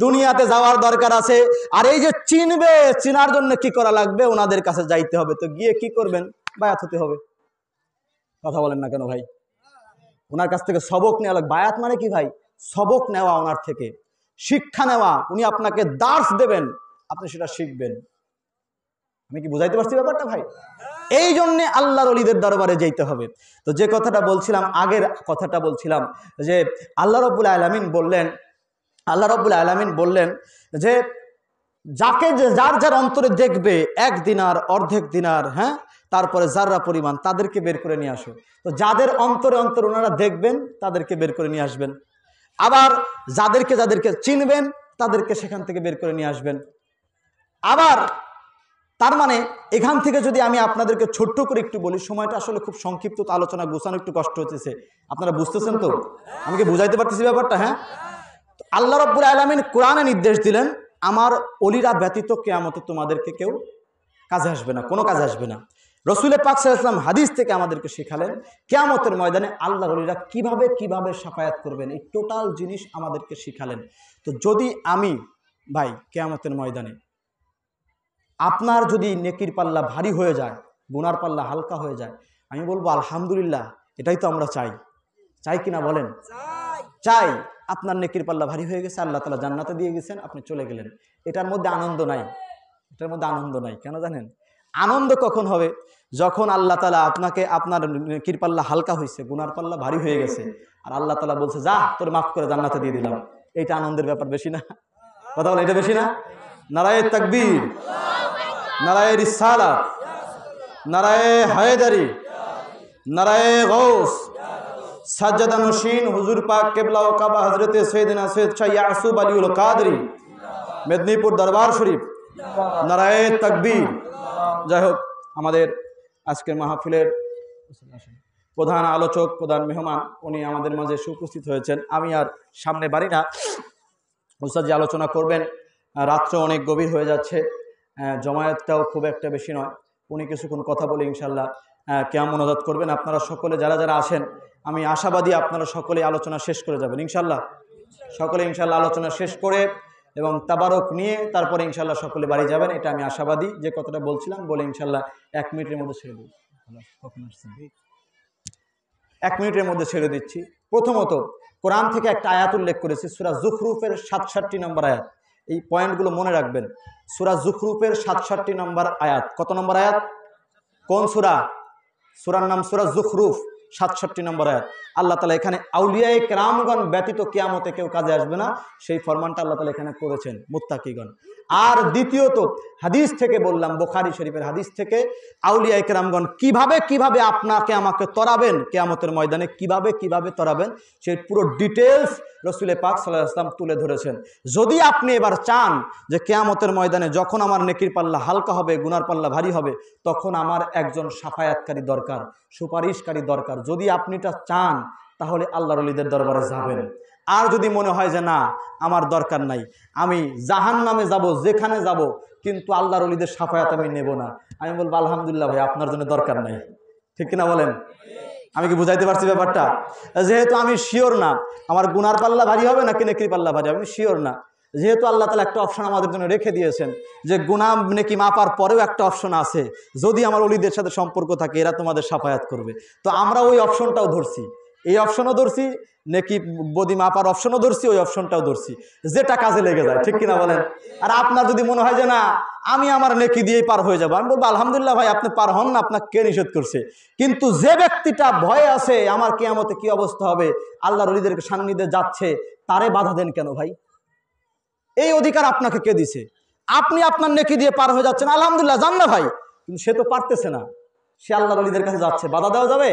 দুনিয়াতে যাওয়ার দরকার আছে, আর এই যে চিনবে, চিনার জন্য কি করা লাগবে? ওনাদের কাছে যাইতে হবে। তো গিয়ে কি করবেন? বায়াত হতে হবে। কথা বলেন না কেন ভাই? ওনার কাছ থেকে সবক নেওয়া লাগবে। বায়াত মানে কি ভাই? সবক নেওয়া, ওনার থেকে শিক্ষা নেওয়া। উনি আপনাকে দার্স দেবেন, আপনি সেটা শিখবেন। আমি কি বুঝাইতে পারছি ব্যাপারটা ভাই? এই জন্যে আল্লাহর ওলিদের দরবারে যেতে হবে। তো যে কথাটা বলছিলাম, আগের কথাটা বলছিলাম, যে আল্লাহ রাব্বুল আলামিন বললেন, আল্লাহ রাব্বুল আলামিন বললেন যে যাকে যার যার অন্তরে দেখবে 1 দিনার, অর্ধেক দিনার, হ্যাঁ, তারপরে যাররা পরিমাণ, তাদেরকে বের করে নিয়ে আসো। তো যাদের অন্তরে অন্তরে ওনারা দেখবেন তাদেরকে বের করে নিয়ে আসবেন। আবার যাদেরকে যাদেরকে চিনবেন তাদেরকে সেখান থেকে বের করে নিয়ে আসবেন। আবার তার মানে এখান থেকে যদি আমি আপনাদেরকে ছোট্ট করে একটু বলি, সময়টা আসলে খুব সংক্ষিপ্ত, তো আলোচনা গোছানো একটু কষ্ট হচ্ছে, আপনারা বুঝতেছেন তো? আমি কি বুঝাইতে পারতেছি ব্যাপারটা? হ্যাঁ, আল্লাহ রাব্বুল আলামিন কোরআনে নির্দেশ দিলেন আমার ওলিরা ব্যতীত কিয়ামতে তোমাদেরকে কেউ কাজে আসবে না, কোনো কাজে আসবে না। রাসূল পাক সাল্লাল্লাহু আলাইহি ওয়াসাল্লাম হাদিস থেকে আমাদেরকে শেখালেন কিয়ামতের ময়দানে আল্লাহর ওলিরা কিভাবে কিভাবে শাফায়াত করবেন, এই টোটাল জিনিস আমাদেরকে শিখালেন। তো যদি আমি ভাই কিয়ামতের ময়দানে আপনার যদি নেকির পাল্লা ভারী হয়ে যায়, গুনার পাল্লা হালকা হয়ে যায়, আমি বলবো আলহামদুলিল্লাহ, এটাই তো আমরা চাই। চাই কিনা বলেন? চাই। আপনার নেকির পাল্লা ভারী হয়ে গেছে, আল্লাহ তাআলা জান্নাতে দিয়ে গেছেন, আপনি চলে গেলেন, এটার মধ্যে আনন্দ নাই। এটার মধ্যে আনন্দ নাই। কেন জানেন? আনন্দ কখন হবে? যখন আল্লাহ তাআলা আপনাকে, আপনার নেকির পাল্লা হালকা হয়েছে, গুনার পাল্লা ভারী হয়ে গেছে, আর আল্লাহ তাআলা বলছে যা তোর মাফ করে জান্নাতে দিয়ে দিলাম। এইটা আনন্দের ব্যাপার, বেশি না? কথা বলেন, এটা বেশি না? নারায়ে তাকবীর, নারায়ে রিসালাত, নারায়ে হায়দারি, নারায়ে গাউস, সাজ্জাদা নশীন হুজুর পাক কেবলা ও কাবা হযরতে সৈয়দনা সৈয়দ শাহ ইয়াসুব আলীউল কাদরি, মেদিনীপুর দরবার শরীফ, নারায়ে তাকবীর। যাই হোক, আমাদের আজকের মাহফিলের প্রধান আলোচক, প্রধান মেহমান, উনি আমাদের মাঝে উপস্থিত হয়েছেন। আমি আর সামনে বাড়ি না, উস্তাদ যে আলোচনা করবেন, রাত্র অনেক গভীর হয়ে যাচ্ছে, জমায়েতটাও খুব একটা বেশি নয়। উনি কিছুক্ষণ কথা বলে ইনশাল্লাহ কিয়াম মুনাজাত করবেন। আপনারা সকলে যারা যারা আসেন, আমি আশাবাদী আপনারা সকলে আলোচনা শেষ করে যাবেন ইনশাল্লাহ। সকলে ইনশাল্লাহ আলোচনা শেষ করে এবং তাবারক নিয়ে তারপরে ইনশাল্লাহ সকলে বাড়ি যাবেন, এটা আমি আশাবাদী। যে কথাটা বলছিলাম বলে ইনশাল্লাহ 1 মিনিটের মধ্যে ছেড়ে দিই। 1 মিনিটের মধ্যে ছেড়ে দিচ্ছি। প্রথমত কোরআন থেকে একটা আয়াত উল্লেখ করেছি, সূরা যুখরুফের 67 নম্বর আয়াত। এই পয়েন্টগুলো মনে রাখবেন। সূরা যুখরুফের 67 নম্বর আয়াত। কত নম্বর আয়াত? কোন সূরা? সূরার নাম সূরা যুখরুফ, 67 নম্বর আয়াত। আল্লাহ তাআলা এখানে আউলিয়ায়ে কেরামগণ ব্যতীত কিয়ামতে কেউ কাজে আসবে না, সেই ফরমানটা আল্লাহ তাআলা এখানে করেছেন মুত্তাকিগণ। আর দ্বিতীয়ত হাদিস থেকে বললাম, বুখারী শরীফের হাদিস থেকে, আউলিয়ায়ে কেরামগণ কিভাবে কিভাবে আপনাকে আমাকে তরাবেন কিয়ামতের ময়দানে, কিভাবে কিভাবে তরাবেন, সেই পুরো ডিটেলস রাসূল পাক সাল্লাল্লাহু আলাইহি ওয়াসাল্লাম তুলে ধরেছেন। যদি আপনি এবার চান যে কিয়ামতের ময়দানে যখন আমার নেকির পাল্লা হালকা হবে, গুনার পাল্লা ভারী হবে, তখন আমার একজন শাফায়াতকারী দরকার, সুপারিশকারী দরকার, যদি আপনি এটা চান তাহলে আল্লাহর ওলিদের দরবারে যাবেন। আর যদি মনে হয় যে না আমার দরকার নাই, আমি জাহান্নামে যাব, যেখানে যাব, কিন্তু আল্লাহর ওলিদের শাফায়াত আমি নেব না, আমি বলবো আলহামদুলিল্লাহ ভাই, আপনার জন্য দরকার নাই। ঠিক কিনা বলেন? আমি কি বুঝাইতে পারছি ব্যাপারটা? যেহেতু আমি শিওর না আমার গুনার পাল্লা ভারী হবে নাকি নেকির পাল্লা ভারী হবে, আমি শিওর না। যেহেতু আল্লাহ তাআলা একটা অপশন আমাদের জন্য রেখে দিয়েছেন যে গুনাহ নেকি মাপার পরেও একটা অপশন আছে, যদি আমার ওলিদের সাথে সম্পর্ক থাকে এরা তোমাদের শাফায়াত করবে, তো আমরা ওই অপশনটাও ধরছি, এই অপশনও ধরছি, নেকি বদি মাপার অপশনও ধরছি, ওই অপশনটাও ধরছি, যেটা কাজে লেগে যায়। ঠিক কিনা বলেন? আর আপনার যদি মনে হয় যে না আমি আমার নেকি দিয়েই পার হয়ে যাবো, আমি বলবো আলহামদুলিল্লাহ ভাই, আপনি পার হন না, আপনাকে কে নিষেধ করছে? কিন্তু যে ব্যক্তিটা ভয়ে আছে আমার কিয়ামতে কি অবস্থা হবে, আল্লাহর ওলিদের সান্নিধ্যে যাচ্ছে, তারে বাধা দেন কেন ভাই? এই অধিকার আপনাকে কে দিছে? আপনি আপনার নেকি দিয়ে পার হয়ে যাচ্ছেন, আলহামদুলিল্লাহ, যান না ভাই, কিন্তু সে তো পারতেছে না, সে আল্লাহর ওলিদের কাছে যাচ্ছে, বাধা দেওয়া যাবে?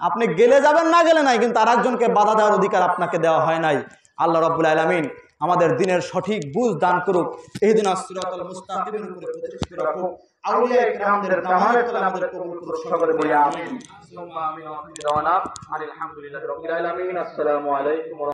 আপনি গেলে যাবেন, না গেলে নাই, কিন্তু আর একজনকে বাধা দেওয়ার অধিকার আপনাকে দেওয়া হয় নাই। আল্লাহ রাব্বুল আলামিন আমাদের দ্বীনের সঠিক বুঝ দান করুক, ইহদিনাস সিরাতাল মুস্তাকিমের উপরে প্রতিষ্ঠিত রাখুক, আউলিয়ায়ে কেরামদের কামালের তলে আমাদের কবুল করুক, সকলে বলি আমিন। সুম্মা আমিন। ওয়া আখিরু দাওয়ানা আলহামদুলিল্লাহি রাব্বিল আলামিন। আসসালামু আলাইকুম।